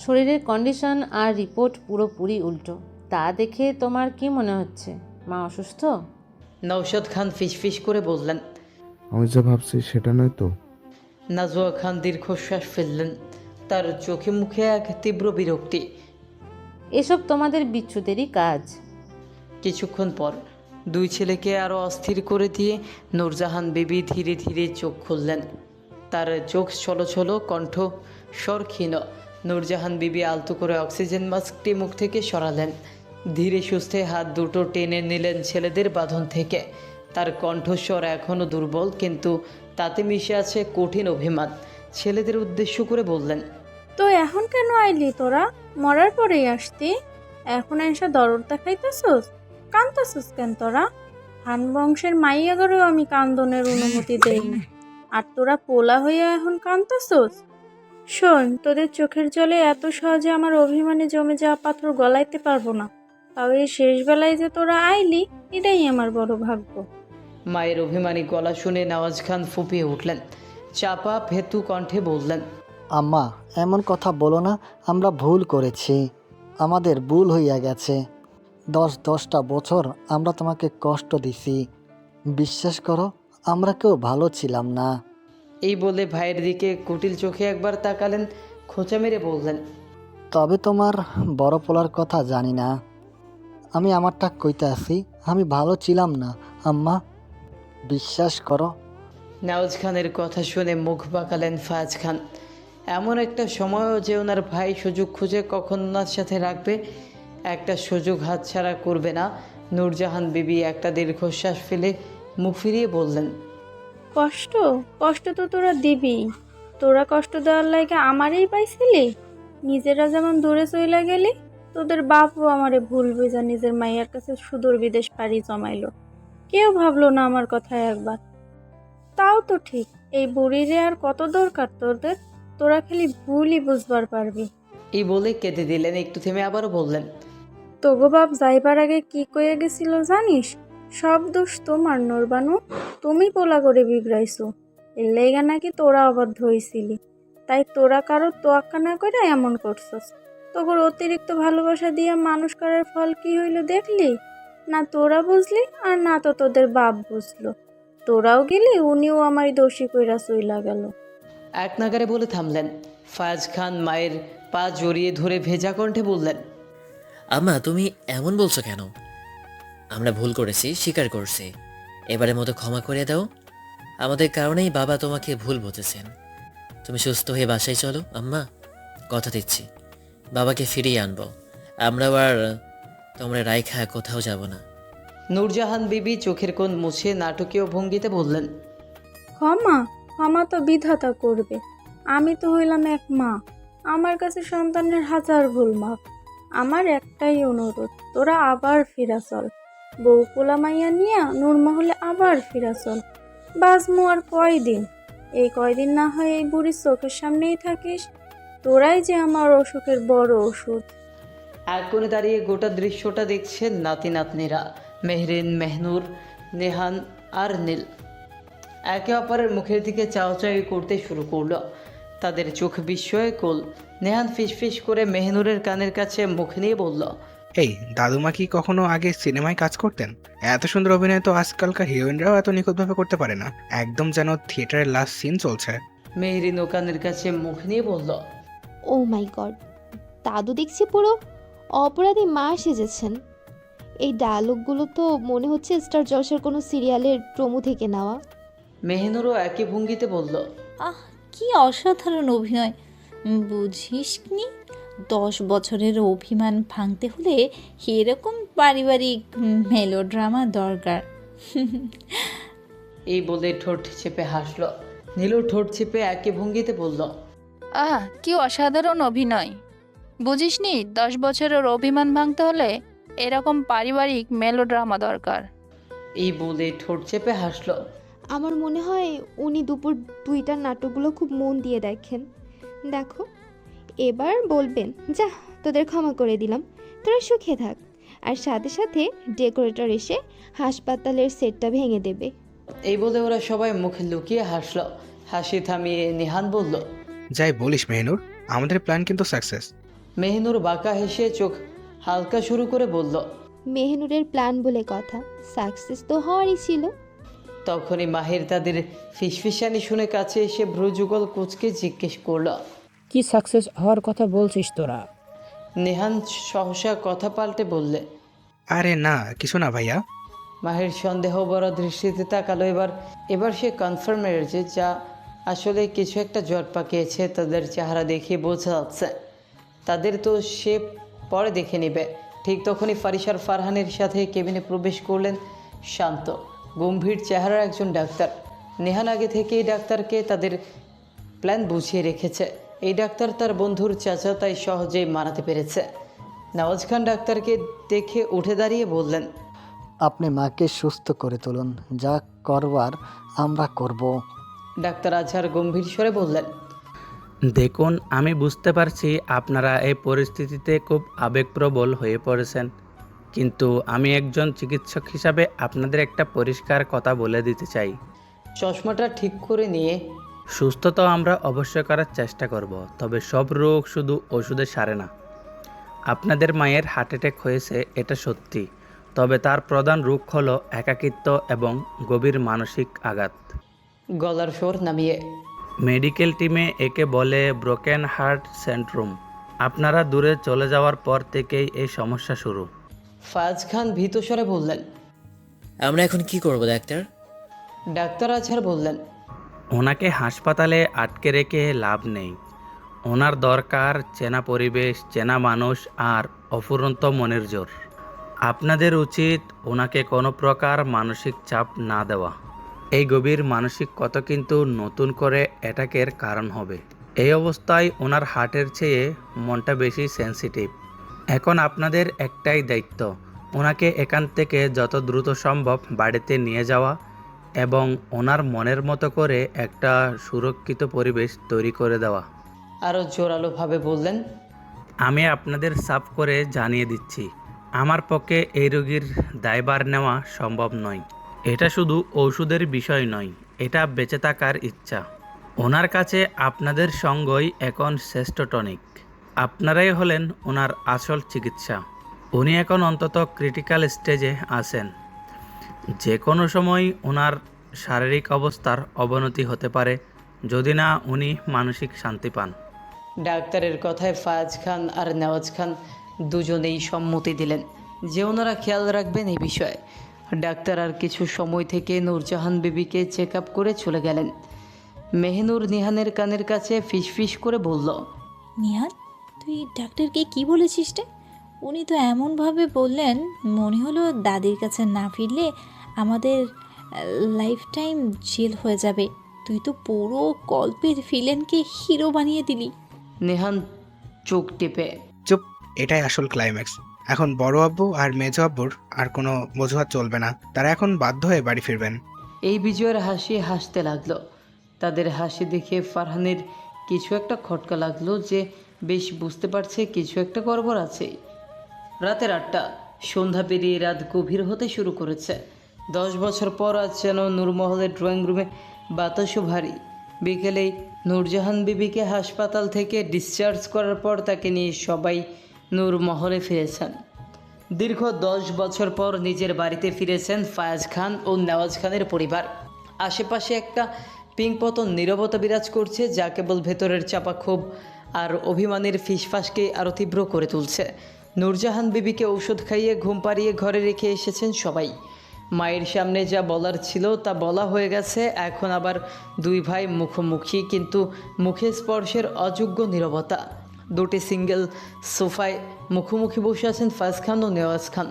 শরীরের কন্ডিশন আর রিপোর্ট পুরোপুরি উল্টো। তা দেখে তোমার কি মনে হচ্ছে মা অসুস্থ? নওশাদ খান ফিসফিস করে বললেন, আমি যা ভাবছি সেটা নয় তো। নাজুয়া খান দীর্ঘশ্বাস ফেললেন। তার চোখে মুখে এক তীব্র বিরক্তি। এসব তোমাদের বিচ্ছুদেরই কাজ। কিছুক্ষণ পর দুই ছেলেকে আরও অস্থির করে দিয়ে নূরজাহান বিবি ধীরে ধীরে চোখ খুললেন। তার চোখ ছলো, কণ্ঠ স্বর ক্ষীণ। নূরজাহান বিবি আলতো করে অক্সিজেন মাস্কটি মুখ থেকে সরালেন। ধীরে সুস্থে হাত দুটো টেনে নিলেন ছেলেদের বাঁধন থেকে। তার কণ্ঠস্বর এখনও দুর্বল, কিন্তু তাতে মিশে আছে কঠিন অভিমান। ছেলেদের উদ্দেশ্য করে বললেন, তো এখন কেন আইলি তোরা? মরার পরেই আসতি, এখন এসে দরদ দেখাইতেছস? কান্দতেছস কেন তোরা? হান বংশের মাইয়াগরেও আমি কান্দনের অনুমতি দেই না, আর তোরা পোলা হইয়া এখন কান্দতেছস? শোন, তোদের চোখের জলে এত সহজে আমার অভিমানে জমে যাওয়া পাথর গলাইতে পারবো না। তাও এই শেষ বেলায় যে তোরা আইলি, এটাই আমার বড় ভাগ্য। মায়ের অভিমানী গলা শুনে নওয়াজ খান ফুপিয়ে উঠলেন। চাপা ভেতু কণ্ঠে বললেন, আম্মা, এমন কথা বলো না। আমরা ভুল করেছি, আমাদের ভুল হইয়া গেছে। 10টা বছর আমরা তোমাকে কষ্ট দিছি। বিশ্বাস করো, আমরা কেউ ভালো ছিলাম না। এই বলে ভাইয়ের দিকে কুটিল চোখে একবার তাকালেন, খোঁচা মেরে বললেন, তবে তোমার বড় পোলার কথা জানি না। আমি আমারটা কইতে আসি, আমি ভালো ছিলাম না আম্মা, বিশ্বাস করো। নওয়াজ খানের কথা শুনে মুখ বাঁকালেন ফায়াজ খান। এমন একটা সময়ও যে ওনার ভাই সুযোগ খুঁজে কখন ওনার সাথে রাখবে, একটা সুযোগ হাতছাড়া করবে না। নূরজাহান বিবি একটা দীর্ঘশ্বাস ফেলে মুখ ফিরিয়ে বললেন, কষ্ট তো তোরা দিবি। তোরা কষ্ট দেওয়ার লাগে আমারই পাইছিলি। নিজেরা যেমন দূরে চইলা গেলি, তোদের বাপও আমারে ভুল বুঝা নিজের মাইয়ার কাছে সুদূর বিদেশ পাড়ি জমাইলো। কেউ ভাবলো না আমার কথা একবার। তাও তো ঠিক, এই বুড়িরে আর কত দরকার তোদের? তোরা খালি ভুলই বুঝবার পারবি। এই বলে কেঁদে দিলেন। একটু থেমে আবারও বললেন, তোগো বাপ যাইবার আগে কি কয়ে গেছিল জানিস? সব দোষ তোমার নূরবানু, তুমি পোলা করে বিগড়াইছো। এর লেগা নাকি তোরা অবাধ্য হইছিলি, তাই তোরা কারো তোয়াক্কা না করে এমন করছস। তোর অতিরিক্ত ভালোবাসা দিয়ে মানুষ করার ফল কি হইল দেখলি? না তোরা বুঝলি, আর না তো তোদের বাপ বুঝলো। তোরাও গেলি, উনিও আমায় দোষী কইরা চইলা গেল। এক নাগারে বলে থামলেন। ফায়াজ খান মায়ের পা জড়িয়ে ধরে ভেজা কণ্ঠে বললেন, আম্মা, তুমি এমন বলছো কেন? আমরা ভুল করেছি, স্বীকার করছি। এবারের মতো ক্ষমা করে দাও। আমাদের কারণেই বাবা তোমাকে ভুল বুঝেছেন। তুমি সুস্থ হয়ে বাসায় চলো আম্মা, কথা দিচ্ছি বাবাকে ফিরিয়ে আনবো। আমরাও আর তোমরা রাইখা কোথাও যাব না। নূরজাহান বিবি চোখের কোণ মুছে নাটকীয় ভঙ্গিতে বললেন, ক্ষমা তো বিধাতা করবে। আমি তো হইলাম এক মা, আমার কাছে সন্তানের হাজার ভুল মাপ। আমার একটাই অনুরোধ, তোরা আবার ফিরা চল। বউ পোলা মাইয়া নিয়া নূরমহলে আবার ফিরা চল। বাজমু আর কয়দিন? এই কয়দিন না হয় এই বুড়ির চোখের সামনেই থাকিস। তোরাই যে আমার অসুখের বড় ওষুধ। এক কোণে দাঁড়িয়ে গোটা দৃশ্যটা দেখছে নাতি নাতনিরা মেহরিন, মেহনুর, নেহান আর নীল। একে অপরের মুখের দিকে চাওয়াচাওয়ি করতে শুরু করলো। তাদের চোখ বিস্ময়ে গোল। নেহান ফিসফিস করে মেহনুরের কানের কাছে মুখ নিয়ে বলল, এই দাদুমা কি কখনো আগে সিনেমায় কাজ করতেন? এত সুন্দর অভিনয় তো আজকালকার হিরোইনরাও এত নিখুঁতভাবে করতে পারে না। একদম যেন থিয়েটারের লাস্ট সিন চলছে। মেহরিন ও কানের কাছে মুখ নিয়ে বলল, ও মাই গড, দাদু দেখছি পুরো অপরাধী মা সেজেছেন। এই ডায়লগগুলো তো মনে হচ্ছে স্টার জলসার কোনো সিরিয়ালের প্রোমো থেকে নেওয়া। মেহনুরও একই ভঙ্গিতে বলল, আহ, কি অসাধারণ অভিনয়! বুঝিসনি, 10 বছরের অভিমান ভাঙতে হলে এরকম পারিবারিক মেলোড্রামা দরকার। এই বলে ঠোঁট চেপে হাসলো। নীলু ঠোঁট চেপে একই ভঙ্গিতে বলল, কি অসাধারণ অভিনয়! বুঝিসনি 10 বছরের অভিমান ভাঙতে হলে এরকম পারিবারিক মেলোড্রামা দরকার। এই বলে ঠোঁট চেপে হাসলো। আমার মনে হয় উনি দুপুর 2টার নাটকগুলো খুব মন দিয়ে দেখেন। দেখো, এবার বলবেন, যা তোদের ক্ষমা করে দিলাম, তোরা সুখে থাক। আর সাথে সাথে ডেকোরেটর এসে হাসপাতালের সেটটা ভেঙে দেবে। এই বলে ওরা সবাই মুখে লুকিয়ে হাসলো। হাসি থামিয়ে নিহান বলল, যাই বলিস মেহনুর, আমাদের প্ল্যান কিন্তু সাকসেস। মেহনুর বাঁকা হেসে চোখ হালকা শুরু করে বলল, মেহনুরের প্ল্যান বলে কথা, সাকসেস তো হওয়ারই ছিল। তখনই মাহির তাদের ফিসফিসানি শুনে কাছে এসে ভ্রুযুগল কুচকে জিজ্ঞেস করল, কি সাকসেস হওয়ার কথা বলছিস তোরা? নেহান সহসা কথা পাল্টে বললে, আরে না, কিছু না ভাইয়া। মাহির সন্দেহ বড় দৃষ্টিতে তাকালো। এবার সে কনফার্ম হয়েছে, যা আসলে কিছু একটা জট পাকিয়েছে। তাদের চেহারা দেখে বোঝা যাচ্ছে তাদের তো সে পরে দেখে নেবে। ঠিক তখনই ফারিসার ফারহানের সাথে কেবিনে প্রবেশ করলেন শান্ত গম্ভীর চেহারার একজন ডাক্তার। নেহান আগে থেকেই ডাক্তারকে তাদের প্ল্যান বুঝিয়ে রেখেছে। এই ডাক্তার তার বন্ধুর চাচা, তাই সহজেই মানাতে পেরেছে। নওয়াজ খান ডাক্তারকে দেখে উঠে দাঁড়িয়ে বললেন, আপনি মাকে সুস্থ করে তুলুন, যা করবার আমরা করব। ডাক্তার আজহার গম্ভীর স্বরে বললেন, দেখুন, আমি বুঝতে পারছি আপনারা এই পরিস্থিতিতে খুব আবেগপ্রবল হয়ে পড়েছেন, কিন্তু আমি একজন চিকিৎসক হিসাবে আপনাদের একটা পরিষ্কার কথা বলে দিতে চাই। চশমাটা ঠিক করে নিয়ে, সুস্থ তো আমরা অবশ্যই করার চেষ্টা করব, তবে সব রোগ শুধু ওষুধে সারে না। আপনাদের মায়ের হার্ট অ্যাটাক হয়েছে, এটা সত্যি, তবে তার প্রধান রোগ হলো একাকিত্ব এবং গভীর মানসিক আঘাত। গলার স্বর নামিয়ে, মেডিকেল টিমে একে বলে ব্রোকেন হার্ট সিনড্রোম। আপনারা দূরে চলে যাওয়ার পর থেকেই এই সমস্যা শুরু। ফাজ খান ভীত স্বরে বললেন, আমরা এখন কি করব ডাক্তার? ডাক্তার আজহার বললেন, ওনাকে হাসপাতালে আটকে রেখে লাভ নেই। ওনার দরকার চেনা পরিবেশ, চেনা মানুষ আর অফুরন্ত মনের জোর। আপনাদের উচিত ওনাকে কোনো প্রকার মানসিক চাপ না দেওয়া। এই গভীর মানসিক ক্ষত কিন্তু নতুন করে অ্যাটাকের কারণ হবে। এই অবস্থায় ওনার হার্টের চেয়ে মনটা বেশি সেন্সিটিভ। এখন আপনাদের একটাই দায়িত্ব, ওনাকে এখান থেকে যত দ্রুত সম্ভব বাড়িতে নিয়ে যাওয়া এবং ওনার মনের মতো করে একটা সুরক্ষিত পরিবেশ তৈরি করে দেওয়া। আরও জোরালোভাবে বললেন, আমি আপনাদের সাফ করে জানিয়ে দিচ্ছি, আমার পক্ষে এই রোগীর দায়ভার নেওয়া সম্ভব নয়। এটা শুধু ওষুধের বিষয় নয়, এটা বেঁচে থাকার ইচ্ছা। ওনার কাছে আপনাদের সঙ্গই এখন শ্রেষ্ঠ টনিক। আপনারাই হলেন ওনার আসল চিকিৎসা। উনি এখন অন্তত ক্রিটিক্যাল স্টেজে আছেন। যে কোনো সময় ওনার শারীরিক অবস্থার অবনতি হতে পারে যদি না উনি মানসিক শান্তি পান। ডাক্তারের কথায় ফায়াজ খান আর নওয়াজ খান দুজনেই সম্মতি দিলেন যে ওনারা খেয়াল রাখবেন এই বিষয়ে। ডাক্তার আর কিছু সময় থেকে নূরজাহান বিবিকে চেক আপ করে চলে গেলেন। মেহনুর নিহানের কানের কাছে ফিসফিস করে বলল, নিহান, তুই ডাক্তারকে কি বলেছিস রে? উনি তো এমনভাবে বললেন, মনে হলো দাদির কাছে না ফিরলে আমাদের লাইফ টাইম জেল হয়ে যাবে। তুই তো পুরো গল্পের ভিলেনকে হিরো বানিয়ে দিলি। নেহান চোখ টিপে, চুপ, এটাই আসল ক্লাইম্যাক্স। এখন বড় আব্বু আর মেজো আব্বুর আর কোনো অজুহাত চলবে না, তারা এখন বাধ্য হয়ে বাড়ি ফিরবেন। এই বিজয়ের হাসি হাসতে লাগলো। তাদের হাসি দেখে ফারহানের কিছু একটা খটকা লাগলো, যে বেশ বুঝতে পারছে কিছু একটা গড়বড় আছে। রাতের 8টা, সন্ধ্যা পেরিয়ে রাত গভীর হতে শুরু করেছে। 10 বছর পর আজ যেন নূরমহলের ড্রয়িং রুমে বাতাসও ভারী। বিকেলেই নূরজাহান বিবিকে হাসপাতাল থেকে ডিসচার্জ করার পর তাকে নিয়ে সবাই নূরমহলে ফিরেছেন। দীর্ঘ 10 বছর পর নিজের বাড়িতে ফিরেছেন ফায়াজ খান ও নেওয়াজ খানের পরিবার। আশেপাশে একটা পিংপতন নীরবতা বিরাজ করছে, যা কেবল ভেতরের চাপা ক্ষোভ আর অভিমানের ফিসফাসকে আরও তীব্র করে তুলছে। নূরজাহান বিবিকে ঔষধ খাইয়ে ঘুম পাড়িয়ে ঘরে রেখে এসেছেন সবাই। মায়ের সামনে যা বলার ছিল তা বলা হয়ে গেছে। এখন আবার দুই ভাই মুখোমুখি, কিন্তু মুখে স্পর্শের অযোগ্য নীরবতা। দুটি সিঙ্গেল সোফায় মুখোমুখি বসে আছেন ফায়াজ খান ও নেওয়াজ খান।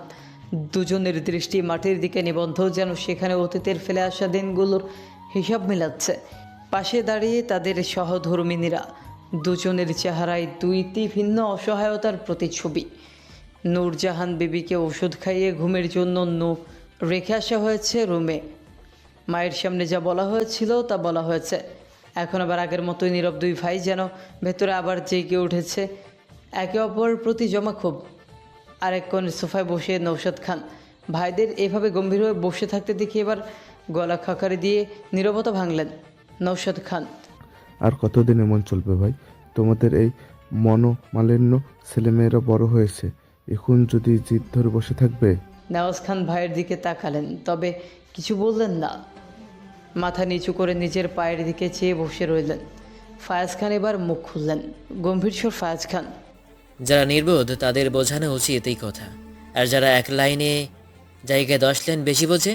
দুজনের দৃষ্টি মাটির দিকে নিবদ্ধ, যেন সেখানে অতীতের ফেলে আসা দিনগুলোর হিসাব মেলাচ্ছে। পাশে দাঁড়িয়ে তাদের সহধর্মিনীরা, দুজনের চেহারায় দুইটি ভিন্ন অসহায়তার প্রতিচ্ছবি। নূরজাহান বিবিকে ওষুধ খাইয়ে ঘুমের জন্য রেখে আসা হয়েছে রুমে। মায়ের সামনে যা বলা হয়েছিল তা বলা হয়েছে। এখন আবার আগের মতোই নীরব দুই ভাই, যেন ভেতরে আবার জেগে উঠেছে একে অপরের প্রতি জমা ক্ষোভ। আরেক কোণ সোফায় বসে নৌশাদ খান। ভাইদের এভাবে গম্ভীর হয়ে বসে থাকতে দেখে এবার গলা খাকারি দিয়ে নীরবতা ভাঙলেন নৌশাদ খান। আর কতদিন এমন চলবে ভাই? তোমাদের এই মনোমালিন্য, ছেলেমেয়েরা বড় হয়েছে, এখন যদি জিদ ধরে বসে থাকবে? নেওয়াজ খান ভাইয়ের দিকে তাকালেন, তবে কিছু বললেন না। মাথা নিচু করে নিজের পায়ের দিকে চেয়ে বসে রইলেন। ফায়াজ খান এবার মুখ খুললেন। গম্ভীর স্বর ফায়াজ খান: যারা নির্বোধ তাদের বোঝানো উচিত এই কথা, আর যারা এক লাইনে জায়গায় 10 লাইন বেশি বোঝে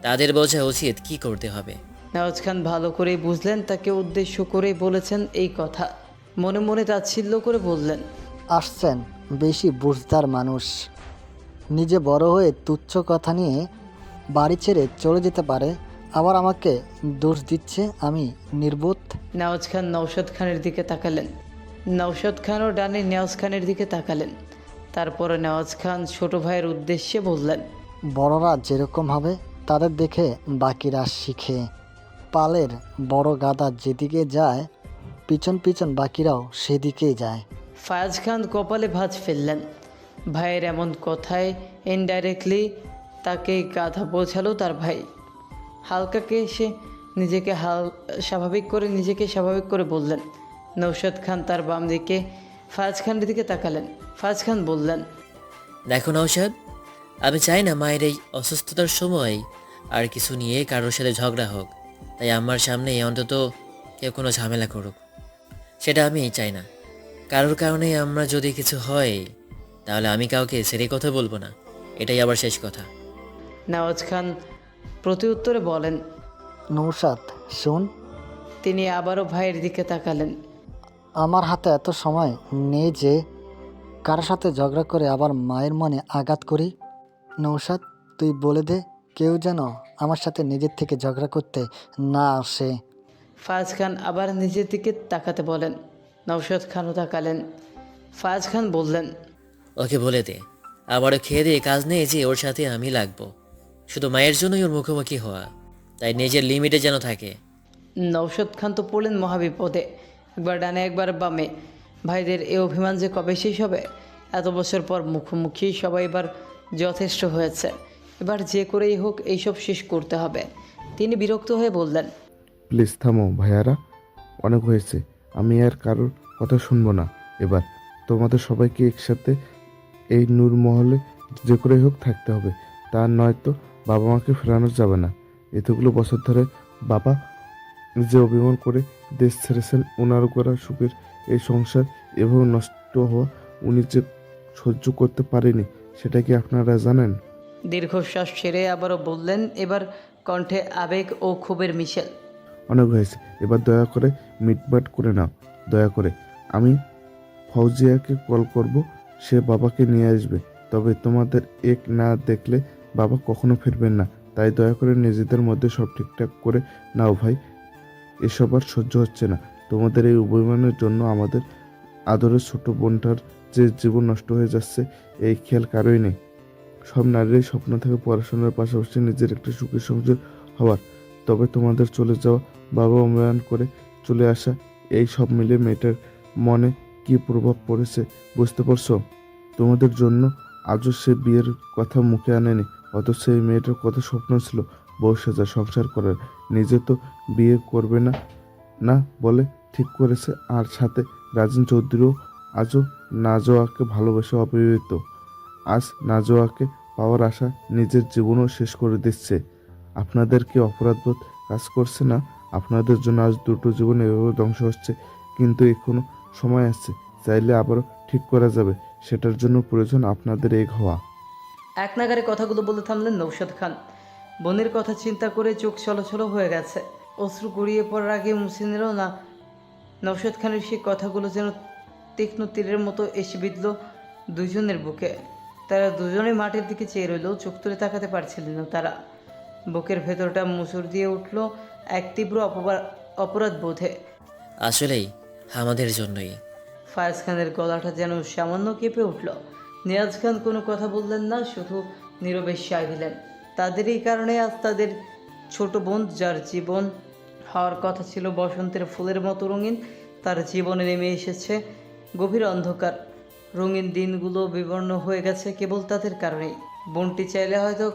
তাদের বোঝা উচিত কি করতে হবে। নেওয়াজ খান ভালো করেই বুঝলেন তাকে উদ্দেশ্য করে বলেছেন এই কথা। মনে মনে তাচ্ছিল্য করে বললেন, আসছেন বেশি বুঝদার মানুষ, নিজে বড় হয়ে তুচ্ছ কথা নিয়ে বাড়ি ছেড়ে চলে যেতে পারে, আবার আমাকে দোষ দিচ্ছে আমি নির্বোধ। নেওয়াজ খান নওশাদ খানের দিকে তাকালেন। নওশাদ খানও ডানে নেওয়াজ খানের দিকে তাকালেন। তারপরে নেওয়াজ খান ছোট ভাইয়ের উদ্দেশ্যে বললেন, বড়রা যেরকম হবে তাদের দেখে বাকিরা শিখে। পালের বড় গাদা যেদিকে যায় পিছন পিছন বাকিরাও সেদিকেই যায়। ফায়াজ খান কপালে ভাঁজ ফেললেন। ভাইয়ের এমন কথায় ইনডাইরেক্টলি তাকে গাধা বোঝালো তার ভাই। হালকাকে এসে নিজেকে স্বাভাবিক করে বললেন। নৌশাদ খান তার বাম দিকে ফায়াজ খানের দিকে তাকালেন। ফায়াজ খান বললেন, দেখো নওশাদ, আমি চাই না মায়ের এই অসুস্থতার সময় আর কিছু নিয়ে কারোর সাথে ঝগড়া হোক, তাই আমার সামনে অন্তত কেউ কোনো ঝামেলা করুক, সেটা আমি চাই না। কারোর কারণে আমরা যদি কিছু হয় তাহলে আমি কাউকে ছেড়ে কথা বলবো না, এটাই আবার শেষ কথা। নেওয়াজ খান প্রতি উত্তরে বলেন, নৌশাদ শোন। তিনি আবারও ভাইয়ের দিকে তাকালেন। আমার হাতে এত সময় নেই যে কারোর সাথে ঝগড়া করে আবার মায়ের মনে আঘাত করি। নৌশাদ তুই বলে দে, কেউ যেন আমার সাথে নিজের থেকে ঝগড়া করতে না আসে। ফায়াজ খান আবার নিজের দিকে তাকাতে বলেন। নওশাদ খানও তাকালেন। ফায়াজ খান বললেন, ওকে বলে দে আবারও খেয়ে দিয়ে কাজ নেই যে ওর সাথে আমি লাগবো, শুধু মায়ের জন্যই ওর মুখোমুখি হওয়া, তাই নিজের লিমিটে যেন থাকে। নওশাদ খান তো পড়লেন মহাবিপদে, একবার ডানে একবার বামে। ভাইদের এ অভিমান যে কবে শেষ হবে? এত বছর পর মুখোমুখি সবাই এবার যথেষ্ট হয়েছে, এবার যে করেই হোক এইসব শেষ করতে হবে। তিনি বিরক্ত হয়ে বললেন, প্লিজ থামো ভাইয়ারা, অনেক হয়েছে, আমি আর কারোর কথা শুনবো না। এবার তোমাদের সবাইকে একসাথে এই নূরমহলে যে করেই হোক থাকতে হবে, তা নয়তো বাবা মাকে ফেরানো যাবে না। এতগুলো বছর ধরে বাবা যে অভিমান করে দেশ ছেড়েছেন, ওনার করা সুখের এই সংসার এভাবে নষ্ট হওয়া উনি যে সহ্য করতে পারেনি, সেটা কি আপনারা জানেন? দীর্ঘশ্বাস ছেড়ে আবারও বললেন, এবার কণ্ঠে আবেগ ও ক্ষোভের মিশেল, অনেক হয়েছে, এবার দয়া করে মিটমাট করে নাও। দয়া করে আমি ফৌজিয়াকে কল করব, সে বাবাকে নিয়ে আসবে। তবে তোমাদের এক না দেখলে বাবা কখনো ফিরবেন না, তাই দয়া করে নিজেদের মধ্যে সব ঠিকঠাক করে নাও ভাই। এসব আর সহ্য হচ্ছে না। তোমাদের এই অভিমানের জন্য আমাদের আদরের ছোট বোনটার যে জীবন নষ্ট হয়ে যাচ্ছে এই খেয়াল কারোই নেই। সব নারীরই স্বপ্ন থাকে পড়াশোনার পাশাপাশি নিজের একটা সুখী সংসার হওয়ার। তবে তোমাদের চলে যাওয়া, বাবা অম্লান করে চলে আসা, এই সব মিলে মেয়েটার মনে কি প্রভাব পড়েছে বুঝতে পারছো? তোমাদের জন্য আজও সে বিয়ের কথা মুখে আনেনি, অথচ এই মেয়েটার কত স্বপ্ন ছিল বউ সাজা, সংসার করার। নিজে তো বিয়ে করবে না না বলে ঠিক করেছে, আর সাথে রাজিন চৌধুরীও আজও নাজোয়াকে ভালোবেসে অবিবাহিত। আজ নাজোয়াকে পাওয়ার আশা নিজের জীবনও শেষ করে দিচ্ছে। আপনাদের কি অপরাধবোধ কাজ করছে না? আপনাদের জন্য আজ দুটো জীবন এভাবে ধ্বংস হচ্ছে, কিন্তু এখনো সময় আছে, চাইলে আবারও ঠিক করা যাবে। সেটার জন্য প্রয়োজন আপনাদের এক হওয়া। এক নাগারে কথাগুলো বলে থামলেন নৌশাদ খান। বোনের কথা চিন্তা করে চোখ ছলছল হয়ে গেছে। অশ্রু গড়িয়ে পড়ার আগে মুছে নিল না। নৌশাদ খানের সেই কথাগুলো যেন তীক্ষ্ণ তীরের মতো এসে বিঁধল দুজনের বুকে। তারা দুজনেই মাটির দিকে চেয়ে রইল, চোখ তুলে তাকাতে পারছিলেন না তারা। বুকের ভেতরটা মুসুর দিয়ে উঠল এক তীব্র অপরাধ বোধে। আসলেই আমাদের জন্যই। ফায়াজ খানের গলাটা যেন সামান্য কেঁপে উঠল। নিয়াজ খান কোনো কথা বললেন না, শুধু নীরবে সায় দিলেন। তাদেরই কারণে আজ তাদের ছোট বোন, যার জীবন হওয়ার কথা ছিল বসন্তের ফুলের মতো রঙিন, তার জীবনে নেমে এসেছে গভীর অন্ধকার। রঙিন দিনগুলো বিবর্ণ হয়ে গেছে কেবল তাদের কারণেই। বোনটি চাইলে হয়তো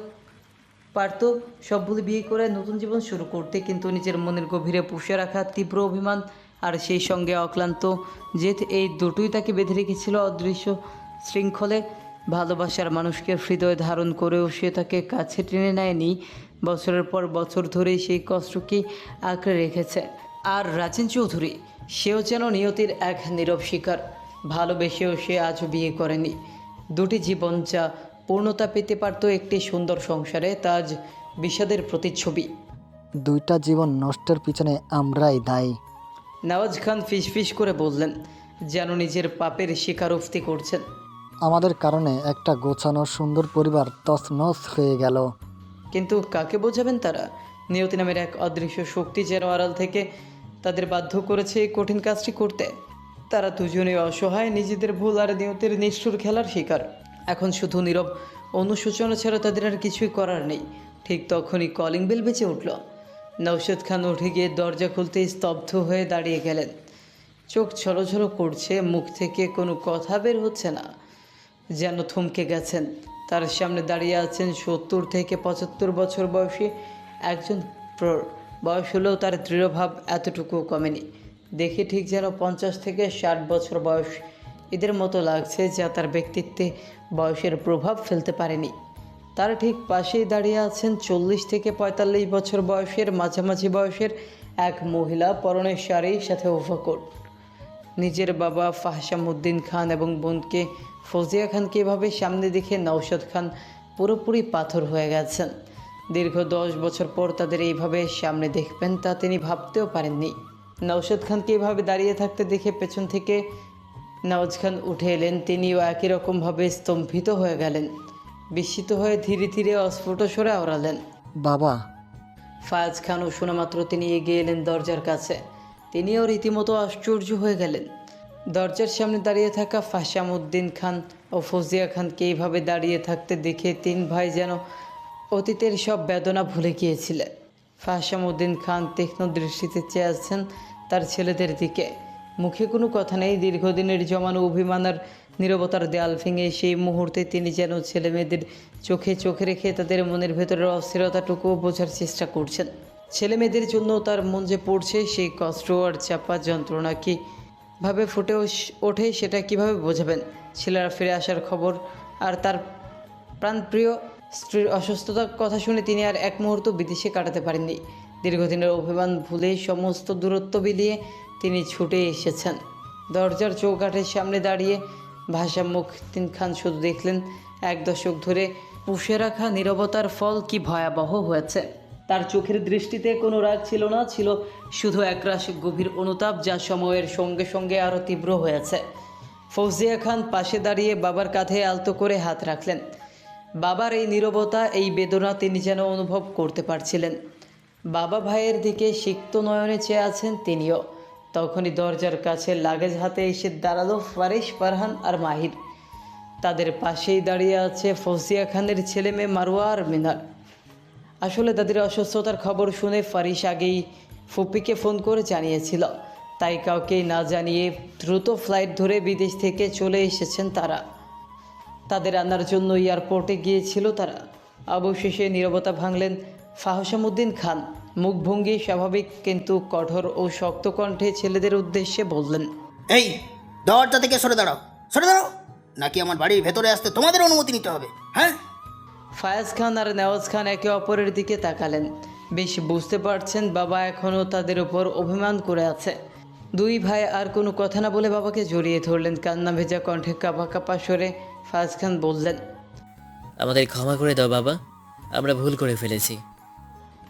পারত সব ভুলে বিয়ে করে নতুন জীবন শুরু করতে, কিন্তু নিজের মনের গভীরে পুষে রাখা তীব্র অভিমান আর সেই সঙ্গে অক্লান্ত জেদ, এই দুটোই তাকে বেঁধে রেখেছিল অদৃশ্য শৃঙ্খলে। ভালোবাসার মানুষকে হৃদয়ে ধারণ করেও সে তাকে কাছে টেনে নেয়নি। বছরের পর বছর ধরেই সেই কষ্টকে আঁকড়ে রেখেছে। আর রাজেন চৌধুরী, সেও যেন নিয়তির এক নীরব শিকার। ভালোবেসেও সে আজও বিয়ে করেনি। দুটি জীবন যা পূর্ণতা পেতে পারত একটি সুন্দর সংসারে, তা আজ বিষাদের প্রতিচ্ছবি। দুইটা জীবন নষ্টের পিছনে আমরাই দায়ী। নওয়াজ খান ফিসফিস করে বললেন, যেন নিজের পাপের স্বীকারোক্তি করছেন। আমাদের কারণে একটা গোছানো সুন্দর পরিবার তছনছ হয়ে গেল। কিন্তু কাকে বোঝাবেন তারা? নিয়তি নামের এক অদৃশ্য শক্তি যেন আড়াল থেকে তাদের বাধ্য করেছে এই কঠিন কাজটি করতে। তারা দুজনেই অসহায়, নিজেদের ভুল আর নিয়তির নিষ্ঠুর খেলার শিকার। এখন শুধু নীরব অনুশোচনা ছাড়া তাদের আর কিছুই করার নেই। ঠিক তখনই কলিং বেল বেজে উঠল। নওশাদ খান উঠে গিয়ে দরজা খুলতে স্তব্ধ হয়ে দাঁড়িয়ে গেলেন। চোখ ছলছল করছে, মুখ থেকে কোনো কথা বের হচ্ছে না, যেন থমকে গেছেন। তার সামনে দাঁড়িয়ে আছেন 70 থেকে 75 বছর বয়সী একজন প্রৌঢ়। বয়স হলেও তার দৃঢ়ভাব এতটুকু কমেনি। দেখে ঠিক যেন 50 থেকে 60 বছর বয়স এদের মতো লাগছে, যা তার ব্যক্তিত্বে বয়সের প্রভাব ফেলতে পারেনি। তার ঠিক পাশেই দাঁড়িয়ে আছেন 40 থেকে 45 বছর বয়সের মাঝামাঝি বয়সের এক মহিলা, পরনের শাড়ির সাথে ওভারকোট। নিজের বাবা ফাহসামউদ্দিন খান এবং বোনকে ফৌজিয়া খানকে এভাবে সামনে দেখে নওশাদ খান পুরোপুরি পাথর হয়ে গেছেন। দীর্ঘ 10 বছর পর তাদের এইভাবে সামনে দেখবেন তা তিনি ভাবতেও পারেননি। নওশাদ খানকে এভাবে দাঁড়িয়ে থাকতে দেখে পেছন থেকে নওয়াজ খান উঠে এলেন। তিনিও একই রকমভাবে স্তম্ভিত হয়ে গেলেন। বিস্মিত হয়ে ধীরে ধীরে অস্ফুট স্বরে আওড়ালেন, বাবা। ফায়াজ খানও শোনা মাত্র তিনি এগিয়ে এলেন দরজার কাছে। তিনিও রীতিমতো আশ্চর্য হয়ে গেলেন। দরজার সামনে দাঁড়িয়ে থাকা ফাহসামউদ্দিন খান ও ফৌজিয়া খানকে এইভাবে দাঁড়িয়ে থাকতে দেখে 3 ভাই যেন অতীতের সব বেদনা ভুলে গিয়েছিলেন। ফাহসামউদ্দিন খান তীক্ষ্ণ দৃষ্টিতে চেয়ে আছেন তার ছেলেদের দিকে। মুখে কোনো কথা নেই। দীর্ঘদিনের জমানো অভিমান আর নীরবতার দেয়াল ভেঙে সেই মুহূর্তে তিনি যেন ছেলে মেয়েদের চোখে চোখে রেখে তাদের মনের ভেতরের অস্থিরতাটুকুও বোঝার চেষ্টা করছেন। ছেলে মেয়েদের জন্য তার মন যে পড়ছে, সেই কষ্ট আর চাপা যন্ত্রণা কীভাবে ফুটে ওঠে সেটা কিভাবে বোঝাবেন? ছেলেরা ফিরে আসার খবর আর তার প্রাণপ্রিয় স্ত্রীর অসুস্থতার কথা শুনে তিনি আর এক মুহূর্ত বিদেশে কাটাতে পারেননি। দীর্ঘদিনের অভিমান ভুলে সমস্ত দূরত্ব বিলিয়ে তিনি ছুটে এসেছেন। দরজার চৌকাঠের সামনে দাঁড়িয়ে ফাহসামউদ্দিন খান শুধু দেখলেন 1 দশক ধরে পুষে রাখা নীরবতার ফল কি ভয়াবহ হয়েছে। তার চোখের দৃষ্টিতে কোনো রাগ ছিল না, ছিল শুধু একরাশ গভীর অনুতাপ, যা সময়ের সঙ্গে সঙ্গে আরও তীব্র হয়েছে। ফৌজিয়া খান পাশে দাঁড়িয়ে বাবার কাঁধে আলতো করে হাত রাখলেন। বাবার এই নীরবতা, এই বেদনা তিনি যেন অনুভব করতে পারছিলেন। বাবা ভাইয়ের দিকে সিক্ত নয়নে চেয়ে আছেন তিনিও। তখনই দরজার কাছে লাগেজ হাতে এসে দাঁড়ালো ফারিস, ফারহান আর মাহির। তাদের পাশেই দাঁড়িয়ে আছে ফৌজিয়া খানের ছেলে মেয়ে মারওয়া আর মিনার। আসলে তাদের অসুস্থতার খবর শুনে ফারিস আগেই ফুপিকে ফোন করে জানিয়েছিল, তাই কাউকে না জানিয়ে দ্রুত ফ্লাইট ধরে বিদেশ থেকে চলে এসেছেন তারা। তাদের আনার জন্য এয়ারপোর্টে গিয়েছিল তারা। অবশেষে নীরবতা ভাঙলেন ফাহসামউদ্দিন খান। মুখভঙ্গি স্বাভাবিক কিন্তু কঠোর ও শক্ত কণ্ঠে ছেলেদের উদ্দেশ্যে বললেন, এই দরজা থেকে সরে দাঁড়াও, সরে দাঁড়াও, নাকি আমার বাড়ির ভেতরে আসতে তোমাদের অনুমতি নিতে হবে? হ্যাঁ। ফায়াজ খান আর নেওয়াজ খান একে অপরের দিকে তাকালেন। বেশ বুঝতে পারছেন বাবা এখনও তাদের উপর অভিমান করে আছে। দুই ভাই আর কোনো কথা না বলে বাবাকে জড়িয়ে ধরলেন। কান্না ভেজা কণ্ঠে কাঁপা কাঁপা স্বরে ফায়াজ খান বললেন, আমাদের ক্ষমা করে দাও বাবা, আমরা ভুল করে ফেলেছি।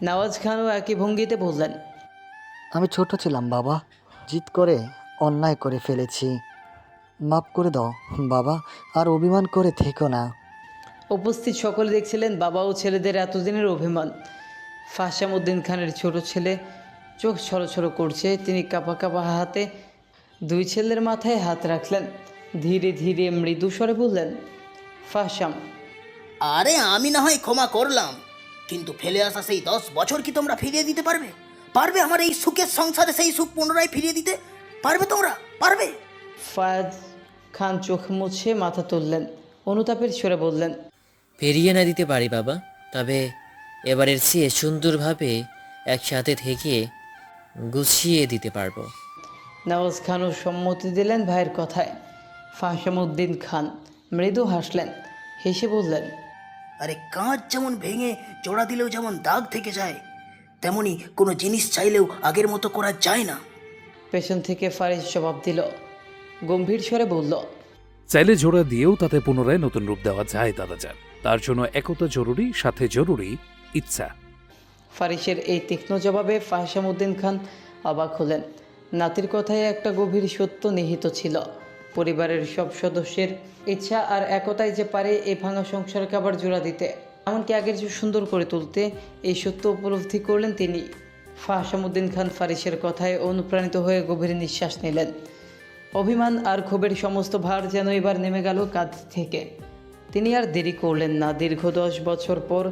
নওয়াজ খানও একই ভঙ্গিতে বললেন, আমি ছোট ছিলাম বাবা, জিদ করে অন্যায় করে ফেলেছি, মাফ করে দাও বাবা, আর অভিমান করে থেকো না। উপস্থিত সকলে দেখছিলেন বাবা ও ছেলেদের এতদিনের অভিমান। ফাহসামউদ্দিন খানের ছোট ছেলে চোখ ছলছল করছে। তিনি কাঁপা কাঁপা হাতে দুই ছেলের মাথায় হাত রাখলেন। ধীরে ধীরে মৃদু স্বরে বললেন, ফাহসাম, আরে আমি না হয় ক্ষমা করলাম, কিন্তু ফেলে আসা সেই 10 বছর কি তোমরা ফিরিয়ে দিতে পারবে? পারবে আমার এই সুখের সংসারে সেই সুখ পুনরায় ফিরিয়ে দিতে পারবে তোমরা? পারবে? ফায়াজ খান চোখ মুছে মাথা তুললেন, অনুতাপের স্বরে বললেন, ফিরিয়ে না দিতে পারি বাবা, তবে এবারের চেয়ে সুন্দরভাবে একসাথে থেকে গুছিয়ে দিতে পারবো। নওয়াজ খানও সম্মতি দিলেন ভাইয়ের কথায়। ফাহসামউদ্দিন খান মৃদু হাসলেন, হেসে বললেন, আরে কাঁচ যেমন ভেঙে জোড়া দিলেও যেমন দাগ থেকে যায়, তেমনি কোনো জিনিস চাইলেও আগের মতো করা যায় না। পেছন থেকে ফারিস জবাব দিল, গম্ভীর স্বরে বলল, চাইলে জোড়া দিয়েও তাতে পুনরায় নতুন রূপ দেওয়া যায় দাদাজান। তার জন্য একতা জরুরি, সাথে জরুরি ইচ্ছা। ফারিসের এই তীক্ষ্ণ জবাবে ফাহসামউদ্দিন খান অবাক হলেন। নাতির কথায় একটা গভীর সত্য নিহিত ছিল। পরিবারের সব সদস্যের ইচ্ছা আর একতাই যে পারে এই ভাঙা সংসারকে আবার জোড়া দিতে, এমনকি আগের যে সুন্দর করে তুলতে। এই সত্য উপলব্ধি করলেন তিনি। ফাহসামউদ্দিন খান ফারিসের কথায় অনুপ্রাণিত হয়ে গভীর নিঃশ্বাস নিলেন। অভিমান আর ক্ষোভের সমস্ত ভার যেন এবার নেমে গেল কাঁধ থেকে। তিনি আর দেরি করলেন না। দীর্ঘ 10 বছর পর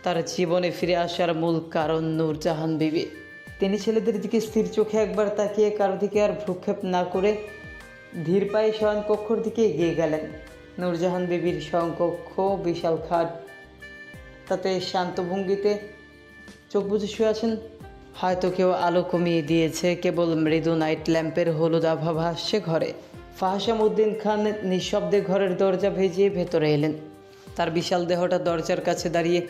তার জীবনে ফিরে আসার মূল কারণ নূরজাহান বিবি। তিনি ছেলেদের দিকে স্থির চোখে একবার তাকিয়ে কারো দিকে আর ভ্রুক্ষেপ না করে ধীর পায়ে শয়নকক্ষর দিকে এগিয়ে গেলেন। নূরজাহান বিবির শয়নকক্ষ বিশাল খাট, তাতে শান্ত ভঙ্গিতে চোখ বুজে শুয়ে আছেন। হয়তো কেউ আলো কমিয়ে দিয়েছে, কেবল মৃদু নাইট ল্যাম্পের হলুদ আভা ভাসছে ঘরে। ফাহসামউদ্দিন খান নিঃশব্দে ঘরের দরজা ভেজিয়ে ভেতরে এলেন। তার বিশাল দেহটা দরজার কাছে দাঁড়িয়ে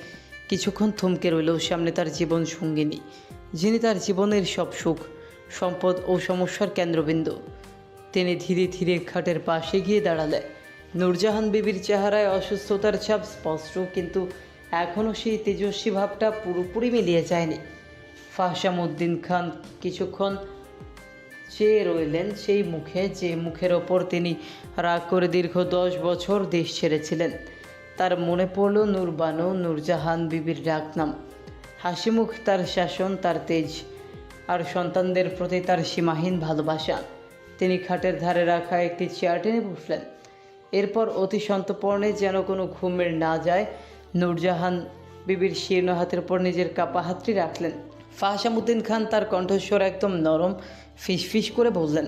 কিছুক্ষণ থমকে রইল। সামনে তার জীবন সঙ্গিনী, যিনি তার জীবনের সব সুখ, সম্পদ ও সমস্যার কেন্দ্রবিন্দু। তিনি ধীরে ধীরে খাটের পাশে গিয়ে দাঁড়ালেন। নূরজাহান বিবির চেহারায় অসুস্থতার ছাপ স্পষ্ট, কিন্তু এখনও সেই তেজস্বী ভাবটা পুরোপুরি মিলিয়ে যায়নি। ফাহসামউদ্দিন খান কিছুক্ষণ চেয়ে রইলেন সেই মুখে, যে মুখের ওপর তিনি রাগ করে দীর্ঘ 10 বছর দেশ ছেড়েছিলেন। তার মনে পড়ল নূরবানু, নূরজাহান বিবির ডাকনাম। হাসিমুখ তার শাসন, তার তেজ, আর সন্তানদের প্রতি তার সীমাহীন ভালোবাসা। তিনি খাটের ধারে রাখা একটি চেয়ার টেনে বসলেন। এরপর অতি সন্তর্পণে, যেন কোনো ঘুমের না যায়, নূরজাহান বিবির শীর্ণ হাতের উপর নিজের কাপা হাতটি রাখলেন। ফাহসামউদ্দিন খান তার কণ্ঠস্বর একদম নরম, ফিসফিস করে বললেন,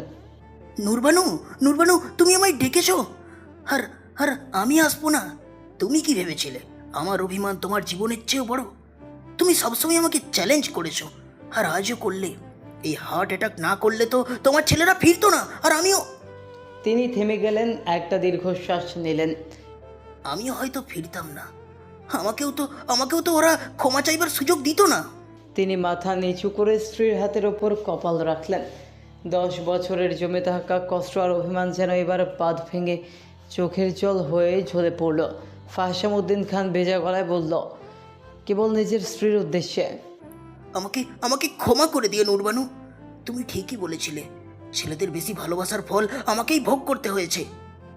নূরবানু, নূরবানু, তুমি আমায় ডেকেছো, আর আর আমি আসবো না? তুমি কি ভেবেছিলে আমার অভিমান তোমার জীবনের চেয়েও বড়? তুমি সবসময় আমাকে চ্যালেঞ্জ করেছো, আর আজও করলে। এই হার্ট অ্যাটাক না করলে তো তোমার ছেলেরা ফিরতো না, আর আমিও। তিনি থেমে গেলেন, একটা দীর্ঘশ্বাস নিলেন। আমিও হয়তো ফিরতাম না, আমাকেও তো ওরা ক্ষমা চাইবার সুযোগ দিত না। তিনি মাথা নিচু করে স্ত্রীর হাতের ওপর কপাল রাখলেন। 10 বছরের জমে থাকা কষ্ট আর অভিমান যেন এবার বাঁধ ভেঙে চোখের জল হয়ে ঝরে পড়ল। ফাহসামউদ্দিন খান ভেজা গলায় বলল, কেবল নিজের স্ত্রীর উদ্দেশ্যে, আমাকে ক্ষমা করে দিও নূরবানু। তুমি ঠিকই বলেছিলে, ছেলেদের বেশি ভালোবাসার ফল আমাকেই ভোগ করতে হয়েছে।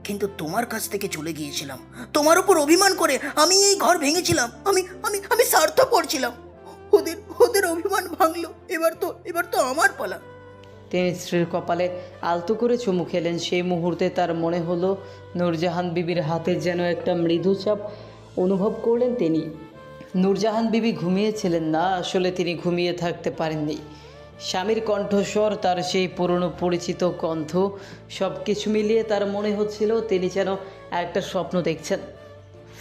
কিন্তু তোমার কাছ থেকে চলে গিয়েছিলাম, তোমার উপর অভিমান করে আমি এই ঘর ভেঙেছিলাম। আমি স্বার্থপর ছিলাম। ওদের অভিমান ভাঙলো, এবার তো আমার পালা। তিনি স্ত্রীর কপালে আলতো করে চুমু খেলেন। সেই মুহূর্তে তার মনে হলো নূরজাহান বিবির হাতে যেন একটা মৃদু চাপ অনুভব করলেন তিনি। নূরজাহান বিবি ঘুমিয়েছিলেন না, আসলে তিনি ঘুমিয়ে থাকতে পারেননি। স্বামীর কণ্ঠস্বর, তার সেই পুরনো পরিচিত কণ্ঠ, সব কিছু মিলিয়ে তার মনে হচ্ছিল তিনি যেন একটা স্বপ্ন দেখছেন।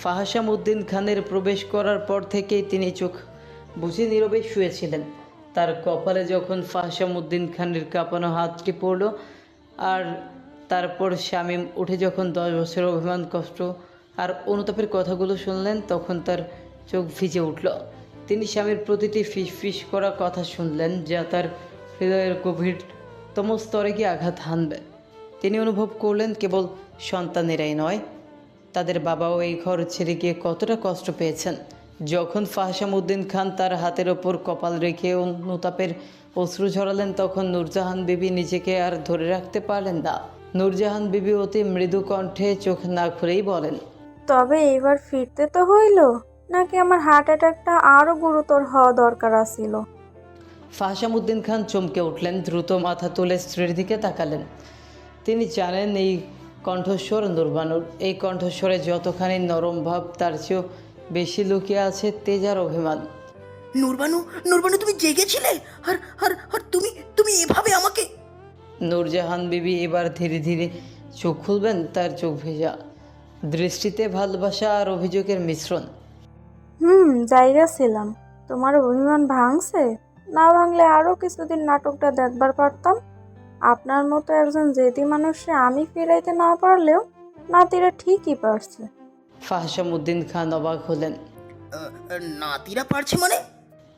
ফাহাসাম উদ্দিন খানের প্রবেশ করার পর থেকেই তিনি চোখ বুঝে নীরবে শুয়েছিলেন। তার কপালে যখন ফাহাসাম উদ্দিন খানের কাঁপানো হাতটি পড়ল, আর তারপর শামীম উঠে যখন 10 বছরের অভিমান, কষ্ট আর অনুতাপের কথাগুলো শুনলেন, তখন তার চোখ ভিজে উঠল। তিনি স্বামীর প্রতিটি ফিসফিস করা কথা শুনলেন, যা তার হৃদয়ের গভীরতম স্তরে গিয়ে আঘাত হানবে। তিনি অনুভব করলেন কেবল সন্তানেরাই নয়, তাদের বাবাও এই ঘর ছেড়ে গিয়ে কতটা কষ্ট পেয়েছেন। যখন ফাহাসাম উদ্দিন খান তার হাতের ওপর কপাল রেখে অনুতাপের অশ্রু ঝরালেন, তখন নূরজাহান বিবি নিজেকে আর ধরে রাখতে পারলেন না। নূরজাহান বিবি অতি মৃদু কণ্ঠে চোখ না খুলেই বলেন, তবে এবার ফিরতে তো হইল, নাকি আমার হার্ট অ্যাটাকটা আরও গুরুতর হওয়া দরকার আছিল? ফাহাসাম উদ্দিন খান চমকে উঠলেন, দ্রুত মাথা তুলে স্ত্রীর দিকে তাকালেন। তিনি জানেন এই কণ্ঠস্বর নূরবানুর। এই কণ্ঠস্বরে যতখানি নরম ভাব, তার চেয়েও বেশি লুকিয়ে আছে তেজ আর অভিমান। নূরবানু, নূরবানু, তুমি জেগেছিলে? আর আর আর তুমি তুমি এভাবে আমাকে? নূরজাহান বিবি এবার ধীরে ধীরে চোখ খুলবেন, তার চোখ ভেজা দৃষ্টিতে ভালোবাসা আর অভিযোগের মিশ্রণ। জায়গা ছিলাম। তোমার অভিমান ভাঙছে? না ভাঙলে আরও কিছুদিন নাটকটা দেখবার পারতাম। আপনার মতো একজন জেদি মানুষে আমি ফিরাইতে না পারলেও নাতিরা ঠিকই পারছে। ফাহাসাম উদ্দিন খান অবাক হলেন। নাতিরা পারছে মানে?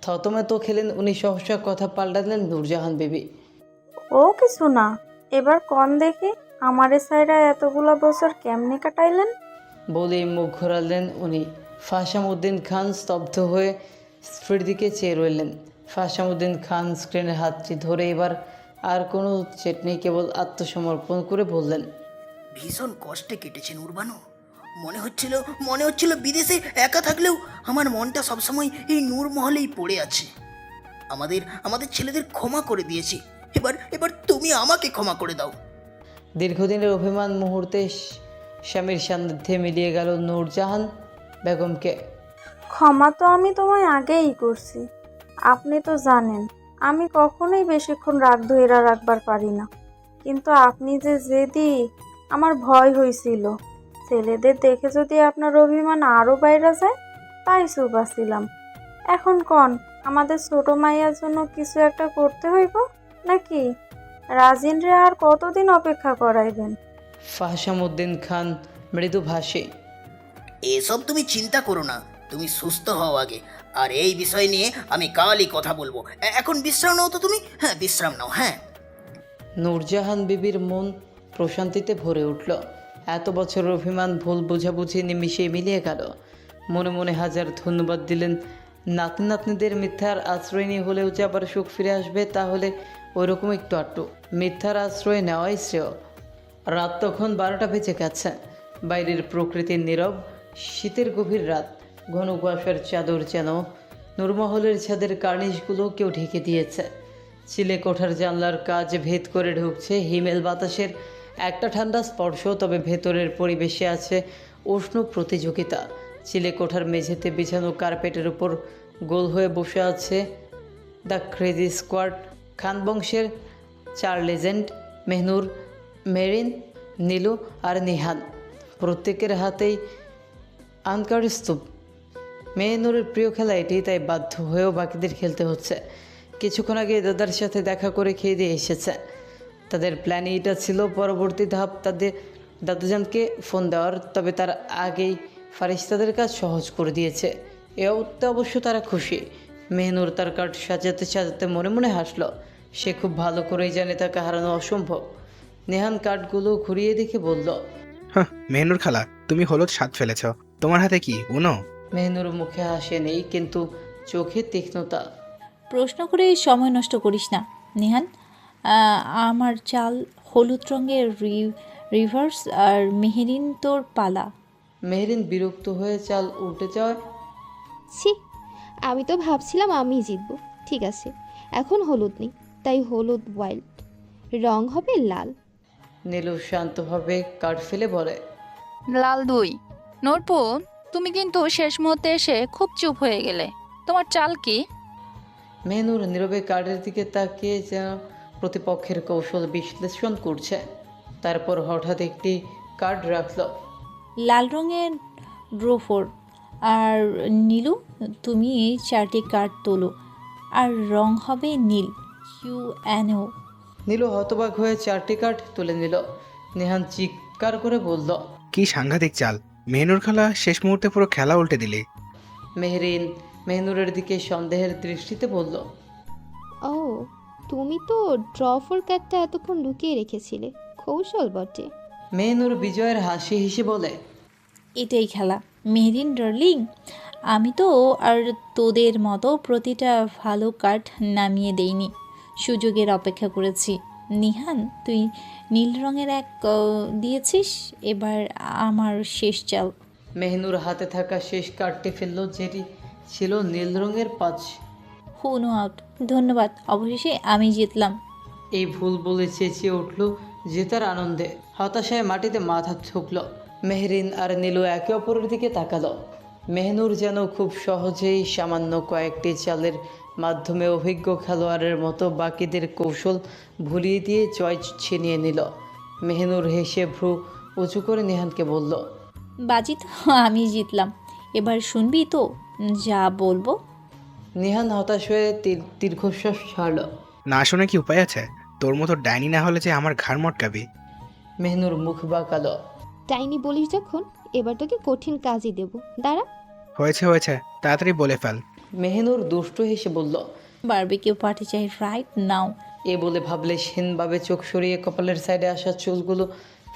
থতমে তো খেলেন উনি। সহসা কথা পাল্টালেন নূরজাহান বিবি। ও কিছু না, এবার কন দেখি আমারে সাইরা এতগুলা বছর কেমনে কাটাইলেন? বলেই মুখ ঘোরালেন উনি। ফাহাসাম উদ্দিন খান স্তব্ধ হয়ে স্ত্রীর দিকে চেয়ে রইলেন। ফাহাসাম উদ্দিন খান স্ক্রিনের হাতটি ধরে এবার আর কোনো চেটনি, কেবল আত্মসমর্পণ করে বললেন, ভীষণ কষ্টে কেটেছে নূরবানু। মনে হচ্ছিল বিদেশে একা থাকলেও আমার মনটা সবসময় এই নূর মহলেই পড়ে আছে। আমাদের ছেলেদের ক্ষমা করে দিয়েছি, এবার তুমি আমাকে ক্ষমা করে দাও। দীর্ঘদিনের অভিমান মুহূর্তে স্বামীর সান্নিধ্যে মিলিয়ে গেল নূরজাহান বেগমকে। ক্ষমা তো আমি তোমায় আগেই করছি। আপনি তো জানেন আমি কখনোই বেশিক্ষণ রাগ ধইরা রাখবার পারি না, কিন্তু আপনি যে জেদি, আমার ভয় হয়েছিল ছেলেদের দেখে যদি আপনার অভিমান আরও বাইরে যায়, তাই চুপ আছিলাম। এখন কন, আমাদের ছোট মাইয়ার জন্য কিছু একটা করতে হইব নাকি? রাজিনরে আর কতদিন অপেক্ষা করাইবেন? ফাহাসাম উদ্দিন খান মৃদু ভাষে, এসব তুমি চিন্তা করো না, তুমি সুস্থ হও আগে, আর এই বিষয় নিয়ে আমি কালই কথা বলবো। এখন বিশ্রাম নাও তো তুমি। হ্যাঁ, বিশ্রাম নাও। হ্যাঁ। নূরজাহান বিবির মন প্রশান্তিতে ভরে উঠল। এত বছরের অভিমান, ভুল বোঝাবুঝি নিমিশে মিলিয়ে গেল। মনে মনে হাজার ধন্যবাদ দিলেন। নাতনি নাতনিদের মিথ্যার আশ্রয় নিয়ে হলেও যে আবার সুখ ফিরে আসবে, তাহলে ওইরকম একটু আটটু মিথ্যার আশ্রয় নেওয়াই শ্রেয়। রাত তখন 12টা বেজে গেছে। বাইরের প্রকৃতির নীরব, শীতের গভীর রাত। ঘন কুয়াশার চাদর যেন নূরমহলের ছাদের কার্নিশগুলো কেউ ঢেকে দিয়েছে। চিলে কোঠার জানলার কাজ ভেদ করে ঢুকছে হিমেল বাতাসের একটা ঠান্ডা স্পর্শ, তবে ভেতরের পরিবেশে আছে উষ্ণ প্রতিযোগিতা। চিলে কোঠার মেঝেতে বিছানো কার্পেটের উপর গোল হয়ে বসে আছে দ্য ক্রেজি স্কোয়াড, খান বংশের 4 লেজেন্ড, মেহনুর, মেরিন, নীলু আর নিহান। প্রত্যেকের হাতেই আনকার স্তূপ। মেহনুরের প্রিয় খেলা এটি, তাই বাধ্য হয়েও বাকিদের খেলতে হচ্ছে। কিছুক্ষণ আগে দাদার সাথে দেখা করে খেয়ে দিয়ে এসেছে। তাদের প্ল্যানই এটা ছিল, পরবর্তী ধাপ তাদের দাদাজানকে ফোন দেওয়ার। তবে তার আগেই ফারিস তাদের কাজ সহজ করে দিয়েছে। এতে অবশ্য তারা খুশি। মেহনুর তার কার্ড সাজাতে সাজাতে মনে মনে হাসল। সে খুব ভালো করেই জানে তাকে হারানো অসম্ভব। নেহান কার্ডগুলো ঘুরিয়ে দেখে বলল, হ্যাঁ মেহনুর খালা, তুমি হলুদ স্বাদ ফেলেছ। তোমার হাতে কি উনো? মেহনুর মুখে হাসে নেই, কিন্তু চোখে তীক্ষ্ণতা। প্রশ্ন করে সময় নষ্ট করিস না নিহান। আমার চাল হলুদ রঙের রিভার্স, আর মেহেরিন তোর পালা। মেহেরিন বিরক্ত হয়ে চাল উল্টে যায়। ছি, আমি তো ভাবছিলাম আমি জিতবো। ঠিক আছে, এখন হলুদ নেই, তাই হলুদ ওয়াইল্ড। রং হবে লাল। নীলু শান্তভাবে কার্ড ফেলে বলে, লাল 2। নূরপুর, তুমি কিন্তু শেষ মুহূর্তে এসে খুব চুপ হয়ে গেলে। তোমার চাল কি? মেহনুর নীরবে কার্ডের দিকে তাকিয়ে যেন প্রতিপক্ষের কৌশল বিশ্লেষণ করছে। তারপর হঠাৎ একটি কার্ড রাখল। লাল রঙের ড্র 4। আর নীলু, তুমি 4টি কার্ড তোলো আর রং হবে নীল। UNO। নীলু হতবাক হয়ে 4টি কার্ড তুলে নিল। নেহান চিৎকার করে বলল, কি সাংঘাতিক চাল! মেহনুর খালা শেষ মুহূর্তে পুরো খেলা উল্টে দিলে। মেহরিন মেহনুরের দিকে সন্দেহের দৃষ্টিতে বলল, ও, তুমি তো ড্র 4 কার্ডটা এতক্ষণ লুকিয়ে রেখেছিলে। কৌশল বটে। মেহনুর বিজয়ের হাসি হেসে বলে, এটাই খেলা মেহরিন ডার্লিং। আমি তো আর তোদের মতো প্রতিটা ভালো কার্ড নামিয়ে দেইনি, সুযোগের অপেক্ষা করেছি। নিহান, তুই নীল রঙের এক দিয়েছিস, এবার আমার শেষ চাল। মেহনুর হাতে থাকা শেষ কার্ডটি ফেলল, যেটি ছিল নীল রঙের 5। No out. ধন্যবাদ, অবশেষে আমি জিতলাম। এই ভুল বলে চেঁচিয়ে উঠল জেতার আনন্দে। হতাশায় মাটিতে মাথা ঠুকল। মেহরিন আর নীলু একে অপরের দিকে তাকালো। মেহনুর যেন খুব সহজেই সামান্য কয়েকটি চালের মাধ্যমে অভিজ্ঞ খেলোয়াড়ের মতো বাকিদের কৌশল ভুলিয়ে দিয়ে জয় ছিনিয়ে নিল। মেহনুর হেসে ভ্রু উঁচু করে নিহানকে বলল, বাজি তো আমি জিতলাম, এবার শুনবি তো যা বলবো। নিহান হতাশ হয়ে দীর্ঘশ্বাস ছাড়ল। না শুনে কি উপায় আছে? তোর মতো ডাইনি না হলে যে আমার ঘাড় মটকাবি। মেহনুর মুখ বাঁকালো। টাইনি বলিস যখন, এবার তোকে কঠিন কাজই দেব। দাঁড়া। হয়েছে হয়েছে, তাড়াতাড়ি বলে ফেল। মেহনুর দুষ্ট হেসে বলল, বারবিকিউ পার্টি চাই রাইট নাও। এ বলে ভাবলে সেনভাবে চোখ সরিয়ে কপালের সাইডে আসা চুলগুলো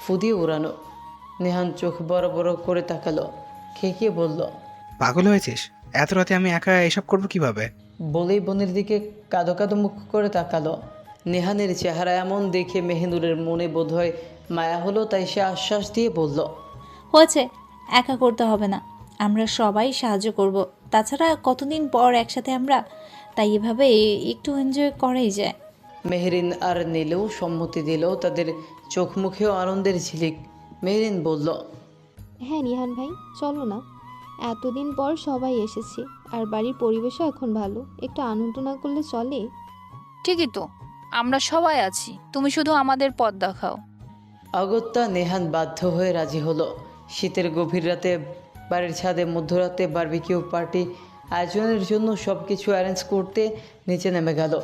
ফুদিয়ে উড়ানো। নেহান চোখ বড় বড় করে তাকালো, খেকিয়ে বলল, পাগল হয়েছিস? এত রাতে আমি একা এসব করবো কিভাবে? বলেই বোনের দিকে কাঁদো কাঁদো মুখ করে তাকালো। নেহানের চেহারা এমন দেখে মেহনুরের মনে বোধহয় মায়া হলো, তাই সে আশ্বাস দিয়ে বলল, হয়েছে, একা করতে হবে না, আমরা সবাই সাহায্য করব। তাছাড়া কতদিন পর একসাথে আমরা, তাই এভাবে একটু এনজয় করাই যায়। মেহরিন আর নীলু সম্মতি দিল, তাদের চোখ মুখেও আনন্দের ঝিলিক। মেহরিন বলল, হ্যাঁ নিহান ভাই, চলো না। এতদিন পর সবাই এসেছি, আর বাড়ির পরিবেশও এখন ভালো। একটু আনন্দ না করলে চলে? ঠিকই তো, আমরা সবাই আছি, তুমি শুধু আমাদের পথ দেখাও। অগত্যা নেহান বাধ্য হয়ে রাজি হলো। শীতের গভীর রাতে বাড়ির ছাদে মধ্যরাতে বারবিকিউ পার্টি আয়োজনের জন্য সব কিছু অ্যারেঞ্জ করতে নিচে নেমে গেল।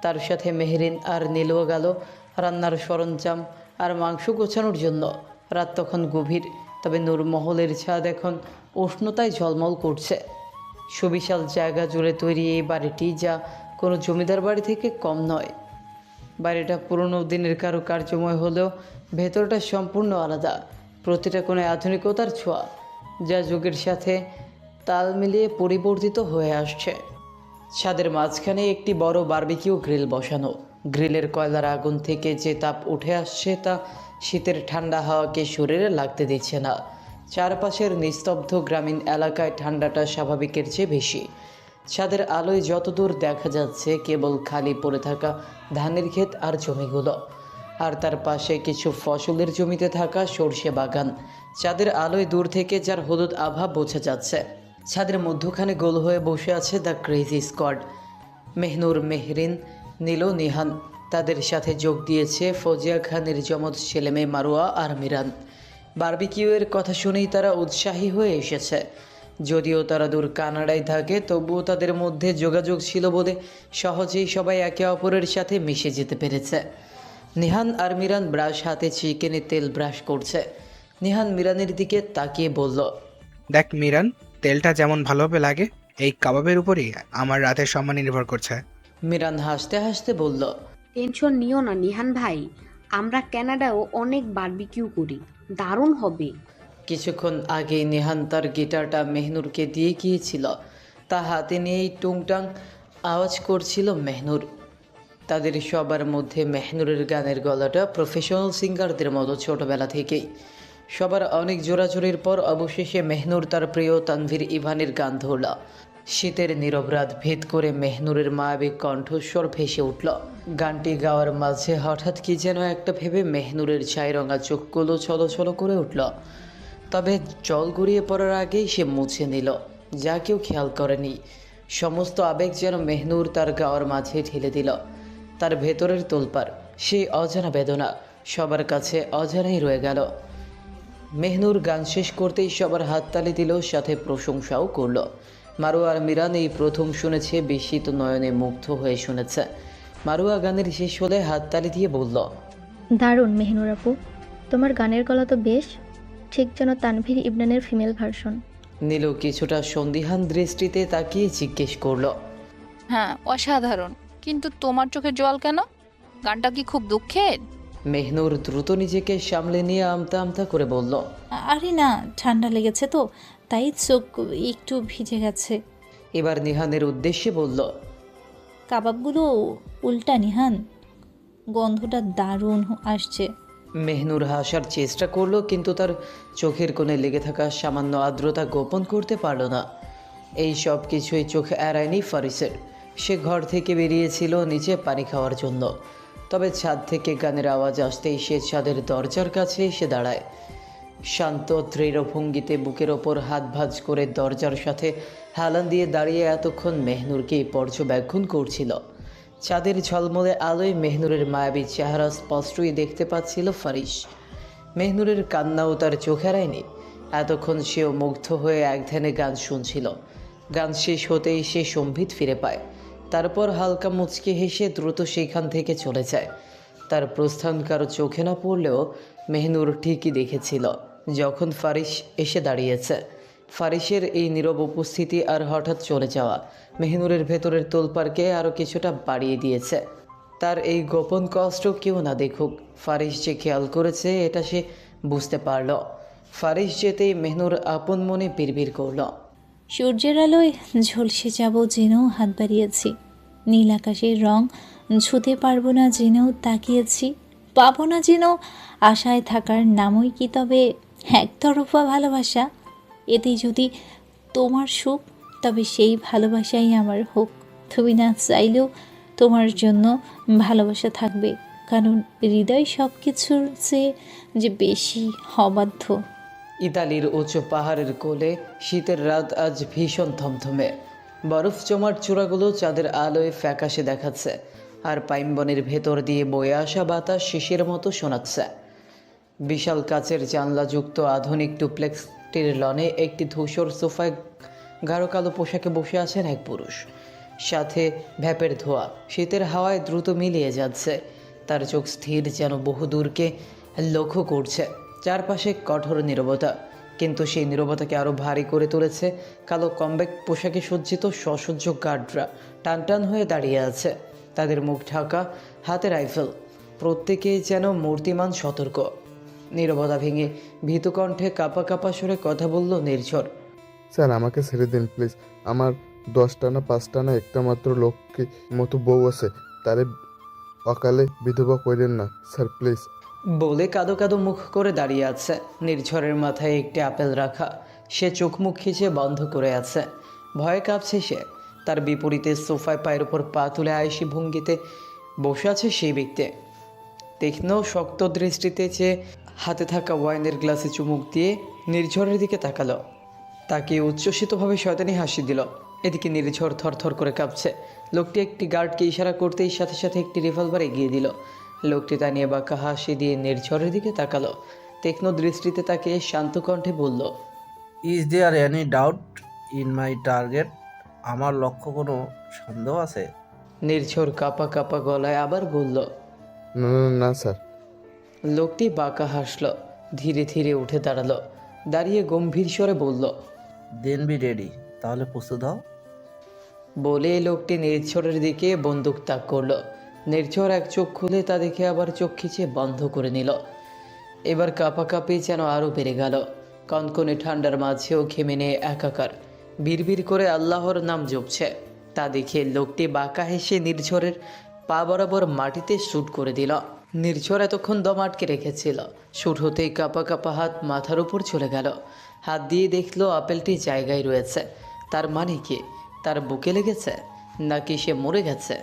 তার সাথে মেহরিন আর নীলও গেল রান্নার সরঞ্জাম আর মাংস গোছানোর জন্য। রাত তখন গভীর, তবে নূরমহলের ছাদ এখন উষ্ণতায় ঝলমল করছে। সুবিশাল জায়গা জুড়ে তৈরি এই বাড়িটি, যা কোনো জমিদার বাড়ি থেকে কম নয়। বাড়িটা পুরনো দিনের কারুকার্যময় হলেও ভেতরটা সম্পূর্ণ আলাদা। প্রতিটা কোণে আধুনিকতার ছোঁয়া, যা যুগের সাথে তাল মিলিয়ে পরিবর্তিত হয়ে আসছে। ছাদের মাঝখানে একটি বড় বারবিকিউ গ্রিল বসানো। গ্রিলের কয়লার আগুন থেকে যে তাপ উঠে আসছে তা শীতের ঠান্ডা হাওয়াকে শরীরে লাগতে দিচ্ছে না। চারপাশের নিস্তব্ধ গ্রামীণ এলাকায় ঠান্ডাটা স্বাভাবিকের চেয়ে বেশি। ছাদের আলোয় যতদূর দেখা যাচ্ছে কেবল খালি পড়ে থাকা ধানের ক্ষেত আর জমিগুলো, আর তার পাশে কিছু ফসলের জমিতে থাকা সর্ষে বাগান। ছাদের আলোয় দূর থেকে যার হলুদ আভা বোঝা যাচ্ছে। ছাদের মধ্যখানে গোল হয়ে বসে আছে the crazy squad. Mehnur, Mehreen, Nilu, Nihan. তাদের সাথে যোগ দিয়েছে ফজিয়া খানের যমজ ছেলেমেয়ে মারুয়া আর মিরান। বারবিকিউয়ের কথা শুনেই তারা উৎসাহী হয়ে এসেছে। যদিও তারা দূর কানাডায় থাকে, তবুও তাদের মধ্যে যোগাযোগ ছিল বলে সহজেই সবাই একে অপরের সাথে মিশে যেতে পেরেছে। নিহান আর মিরান ব্রাশ হাতে চিকেনে তেল ব্রাশ করছে। নিহান মিরানের দিকে তাকিয়ে বলল, দেখ মিরান, তেলটা যেমন ভালোভাবে লাগে এই কাবাবের উপরই আমার রাতের সম্মান নির্ভর করছে। মিরান হাসতে হাসতে বলল, টেনশন নিও না নিহান ভাই, আমরা কানাডাও অনেক বারবিকিউ করি, দারুণ হবে। কিছুক্ষণ আগেই নিহান তার গিটারটা মেহনুরকে দিয়ে গিয়েছিল। তা হাতে নিয়েই টুংটাং আওয়াজ করছিল মেহনুর। তাদের সবার মধ্যে মেহনুরের গানের গলাটা প্রফেশনাল সিঙ্গারদের মতো ছোটবেলা থেকেই। সবার অনেক জোরাজোরির পর অবশেষে মেহনুর তার প্রিয় তানভীর ইভানের গান ধরল। শীতের নীরব রাত ভেদ করে মেহনুরের মায়াবী কণ্ঠস্বর ভেসে উঠল। গানটি গাওয়ার মাঝে হঠাৎ কি যেন একটা ভেবে মেহনুরের ছাইরঙা চোখগুলো ছলছল করে উঠল। তবে জল গড়িয়ে পড়ার আগেই সে মুছে নিল, যা কেউ খেয়াল করেনি। সমস্ত আবেগ যেন মেহনুর তার গাওয়ার মাঝে ঢেলে দিল। তার ভেতরের তোলপাড়, সেই অজানা বেদনা সবার কাছে অজানাই রয়ে গেল। মেহনুর গান শেষ করতেই সবার হাততালি দিল, সাথে প্রশংসাও করল। মারুয়া আর মিরান এই প্রথম শুনেছে, বিস্মিত নয়নে মুগ্ধ হয়ে শুনেছে। মারুয়া গানের শেষ হলে হাততালি দিয়ে বলল, দারুণ মেহনুর আপু, তোমার গানের গলা তো বেশ, ঠিক যেন তানভীর ইবনানের ফিমেল ভার্সন। নীলু কিছুটা সন্দিহান দৃষ্টিতে তাকিয়ে জিজ্ঞেস করল, হ্যাঁ অসাধারণ, কিন্তু তোমার চোখে জল কেন? গানটা কি খুব দুঃখের? মেহনুর দ্রুত নিজেকে সামলে নিয়ে আমতা আমতা করে বলল, আরে না, ঠান্ডা লেগেছে তো, তাই চোখ একটু ভিজে গেছে। এবার নিহানের উদ্দেশ্যে বলল, কাবাবগুলো উল্টা নিহান, গন্ধটা দারুণ আসছে। মেহনুর হাসার চেষ্টা করলো, কিন্তু তার চোখের কোণে লেগে থাকা সামান্য আর্দ্রতা গোপন করতে পারল না। এই সব কিছুই চোখে এড়ায়নি ফারিসের। সে ঘর থেকে বেরিয়েছিল নিচে পানি খাওয়ার জন্য। তবে ছাদ থেকে গানের আওয়াজ আসতেই সে ছাদের দরজার কাছে এসে দাঁড়ায়। শান্ত দৃঢ় ভঙ্গিতে বুকের ওপর হাত ভাঁজ করে দরজার সাথে হেলান দিয়ে দাঁড়িয়ে এতক্ষণ মেহনুরকে পর্যবেক্ষণ করছিল। চাঁদের ঝলমলে আলোয় মেহনুরের মায়াবী চেহারা স্পষ্টই দেখতে পাচ্ছিল ফারিস। মেহনুরের কান্নাও তার চোখ এড়ায়নি। এতক্ষণ সেও মুগ্ধ হয়ে একধ্যানে গান শুনছিল। গান শেষ হতেই সে সম্বিত ফিরে পায়। তারপর হালকা মুচকি হেসে দ্রুত সেখান থেকে চলে যায়। তার প্রস্থান কারো চোখে না পড়লেও মেহনুর ঠিকই দেখেছিল যখন ফারিস এসে দাঁড়িয়েছে। ফারিসের এই নীরব উপস্থিতি আর হঠাৎ চলে যাওয়া মেহনুরের ভেতরের তোলপাড়কে আরও কিছুটা বাড়িয়ে দিয়েছে। তার এই গোপন কষ্ট কেউ না দেখুক, ফারিস যে খেয়াল করেছে এটা সে বুঝতে পারল। ফারিস যেতেই মেহনুর আপন মনে বিড়বিড় করল, সূর্যের আলোয় ঝলসে যাব জেনেও হাত বাড়িয়েছি, নীল আকাশের রং ছুঁতে পারবো না জেনেও তাকিয়েছি, পাবো না জেনেও আশায় থাকার নামই কি তবে একতরফা ভালোবাসা? এতে যদি তোমার সুখ, তবে সেই ভালোবাসাই আমার হোক। তুমি না চাইলেও তোমার জন্য ভালোবাসা থাকবে, কারণ হৃদয় সব কিছুর চেয়ে যে বেশি অবাধ্য। ইতালির উঁচু পাহাড়ের কোলে শীতের রাত আজ ভীষণ থমথমে। বরফ জমার চূড়াগুলো চাঁদের আলোয় ফ্যাকাশে দেখাচ্ছে, আর পাইনবনের ভেতর দিয়ে বয়ে আসা বাতাস শিশির মতো শোনাচ্ছে। বিশাল কাচের জানলাযুক্ত আধুনিক ডুপ্লেক্সটির লনে একটি ধূসর সোফায় গাঢ় কালো পোশাকে বসে আছেন এক পুরুষ। সাথে ভ্যাপের ধোয়া শীতের হাওয়ায় দ্রুত মিলিয়ে যাচ্ছে। তার চোখ স্থির, যেন বহুদূরকে লক্ষ্য করছে। চারপাশে কঠোর নীরবতা, কিন্তু সেই নীরবতাকে আরও ভারী করে তুলেছে কালো কমব্যাক পোশাকে সজ্জিত সসজ্জ গার্ডরা টানটান হয়ে দাঁড়িয়ে আছে। তাদের মুখ ঢাকা, হাতে রাইফেল, প্রত্যেকেই যেন মূর্তিমান সতর্ক। নীরবতা ভেঙে ভীতু কণ্ঠে কাঁপা কাঁপা সুরে কথা বলল নির্ঝর, স্যার আমাকে ছেড়ে দিন প্লিজ। আমার 10টা না 5টা না একটা মাত্র লোককে মতো বউ আছে, তারে অকালে বিধবা করেন না স্যার প্লিজ। বলে কাদো কাদো মুখ করে দাঁড়িয়ে আছে। নির্ঝরের মাথায় একটি আপেল রাখা, সে চোখ মুখ খিচে বন্ধ করে আছে, ভয়ে কাঁপছে সে। তার বিপরীতে সোফায় পায়ের উপর পা তুলে আয়েসি ভঙ্গিতে বসে আছে সেই ব্যক্তি। তীক্ষ্ণ শক্ত দৃষ্টিতে চেয়ে হাতে থাকা ওয়াইনের গ্লাসে চুমুক দিয়ে নির্ঝরের দিকে তাকালো। তাকে উচ্ছ্বসিতভাবে শয়তানি হাসি দিল। এদিকে নির্ঝর থরথর করে কাঁপছে। লোকটি একটি গার্ডকে ইশারা করতেই সাথে সাথে একটি রিভলভার এগিয়ে দিল। লোকটি তা নিয়ে বাঁকা হাসি দিয়ে নির্ঝরের দিকে তাকালো। তীক্ষ্ণ দৃষ্টিতে তাকে শান্ত কণ্ঠে বলল, is there any doubt in my target? আমার লক্ষ্য কোনো সন্দেহ আছে? নির্ঝর কাঁপা কাঁপা গলায় আবার বলল, না না না স্যার। লোকটি বাঁকা হাসল, ধীরে ধীরে উঠে দাঁড়ালো, দাঁড়িয়ে গম্ভীর স্বরে বলল, দেন বি রেডি, তাহলে প্রস্তুত হও। বলে লোকটি নির্ঝরের দিকে বন্দুক তাক করলো। নির্ঝর এক চোখ খুলে তা দেখে আবার চোখ খিচে বন্ধ করে নিল। এবার কাঁপাকাঁপি যেন আরও বেড়ে গেল। কনকনে ঠান্ডার মাঝেও ঘেমে নিয়ে একাকার বিড়বিড় করে আল্লাহর নাম জপছে। তা দেখে লোকটি বাঁকা হেসে নির্ঝরের পা বরাবর মাটিতে শুট করে দিল। নির্ঝর এতক্ষণ দম আটকে রেখেছিল। শুট হতেই কাঁপা কাঁপা হাত মাথার উপর চলে গেল। হাত দিয়ে দেখলো আপেলটি জায়গায় রয়েছে। তার মানে কি তার বুকে লেগেছে নাকি সে মরে গেছে।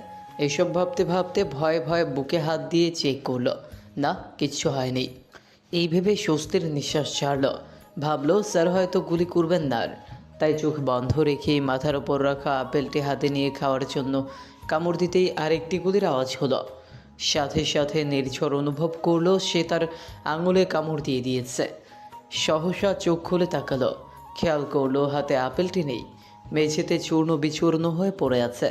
এসব ভাবতে ভাবতে ভয়ে ভয়ে বুকে হাত দিয়ে চেক করলো, না কিচ্ছু হয়নি। এই ভেবে স্বস্তির নিঃশ্বাস ছাড়ল। ভাবলো স্যার হয়তো গুলি করবেন না আর। তাই চোখ বন্ধ রেখেই মাথার ওপর রাখা আপেলটি হাতে নিয়ে খাওয়ার জন্য কামড় দিতেই আরেকটি গুলির আওয়াজ হলো। সাথে সাথে নির্ঝর অনুভব করলো সে তার আঙুলে কামড় দিয়ে দিয়েছে। সহসা চোখ খুলে তাকালো, খেয়াল করলো হাতে আপেলটি নেই, মেঝেতে চূর্ণ বিচূর্ণ হয়ে পড়ে আছে।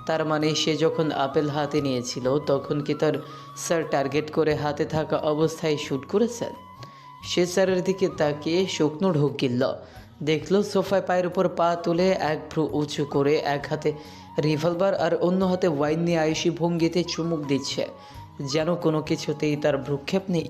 তার মানে সে যখন আপেল হাতে নিয়েছিল তখন কি তার স্যার টার্গেট করে হাতে থাকা অবস্থায় শ্যুট করেছেন? সে স্যারের দিকে তাকিয়ে শুকনো ঢোক গিলল। দেখলো সোফায় পায়ের উপর পা তুলে এক ভ্রু উঁচু করে এক হাতে রিভলভার আর অন্য হাতে ওয়াইন নিয়ে আয়ুষী ভঙ্গিতে চুমুক দিচ্ছে, যেন কোনো কিছুতেই তার ভ্রুক্ষেপ নেই।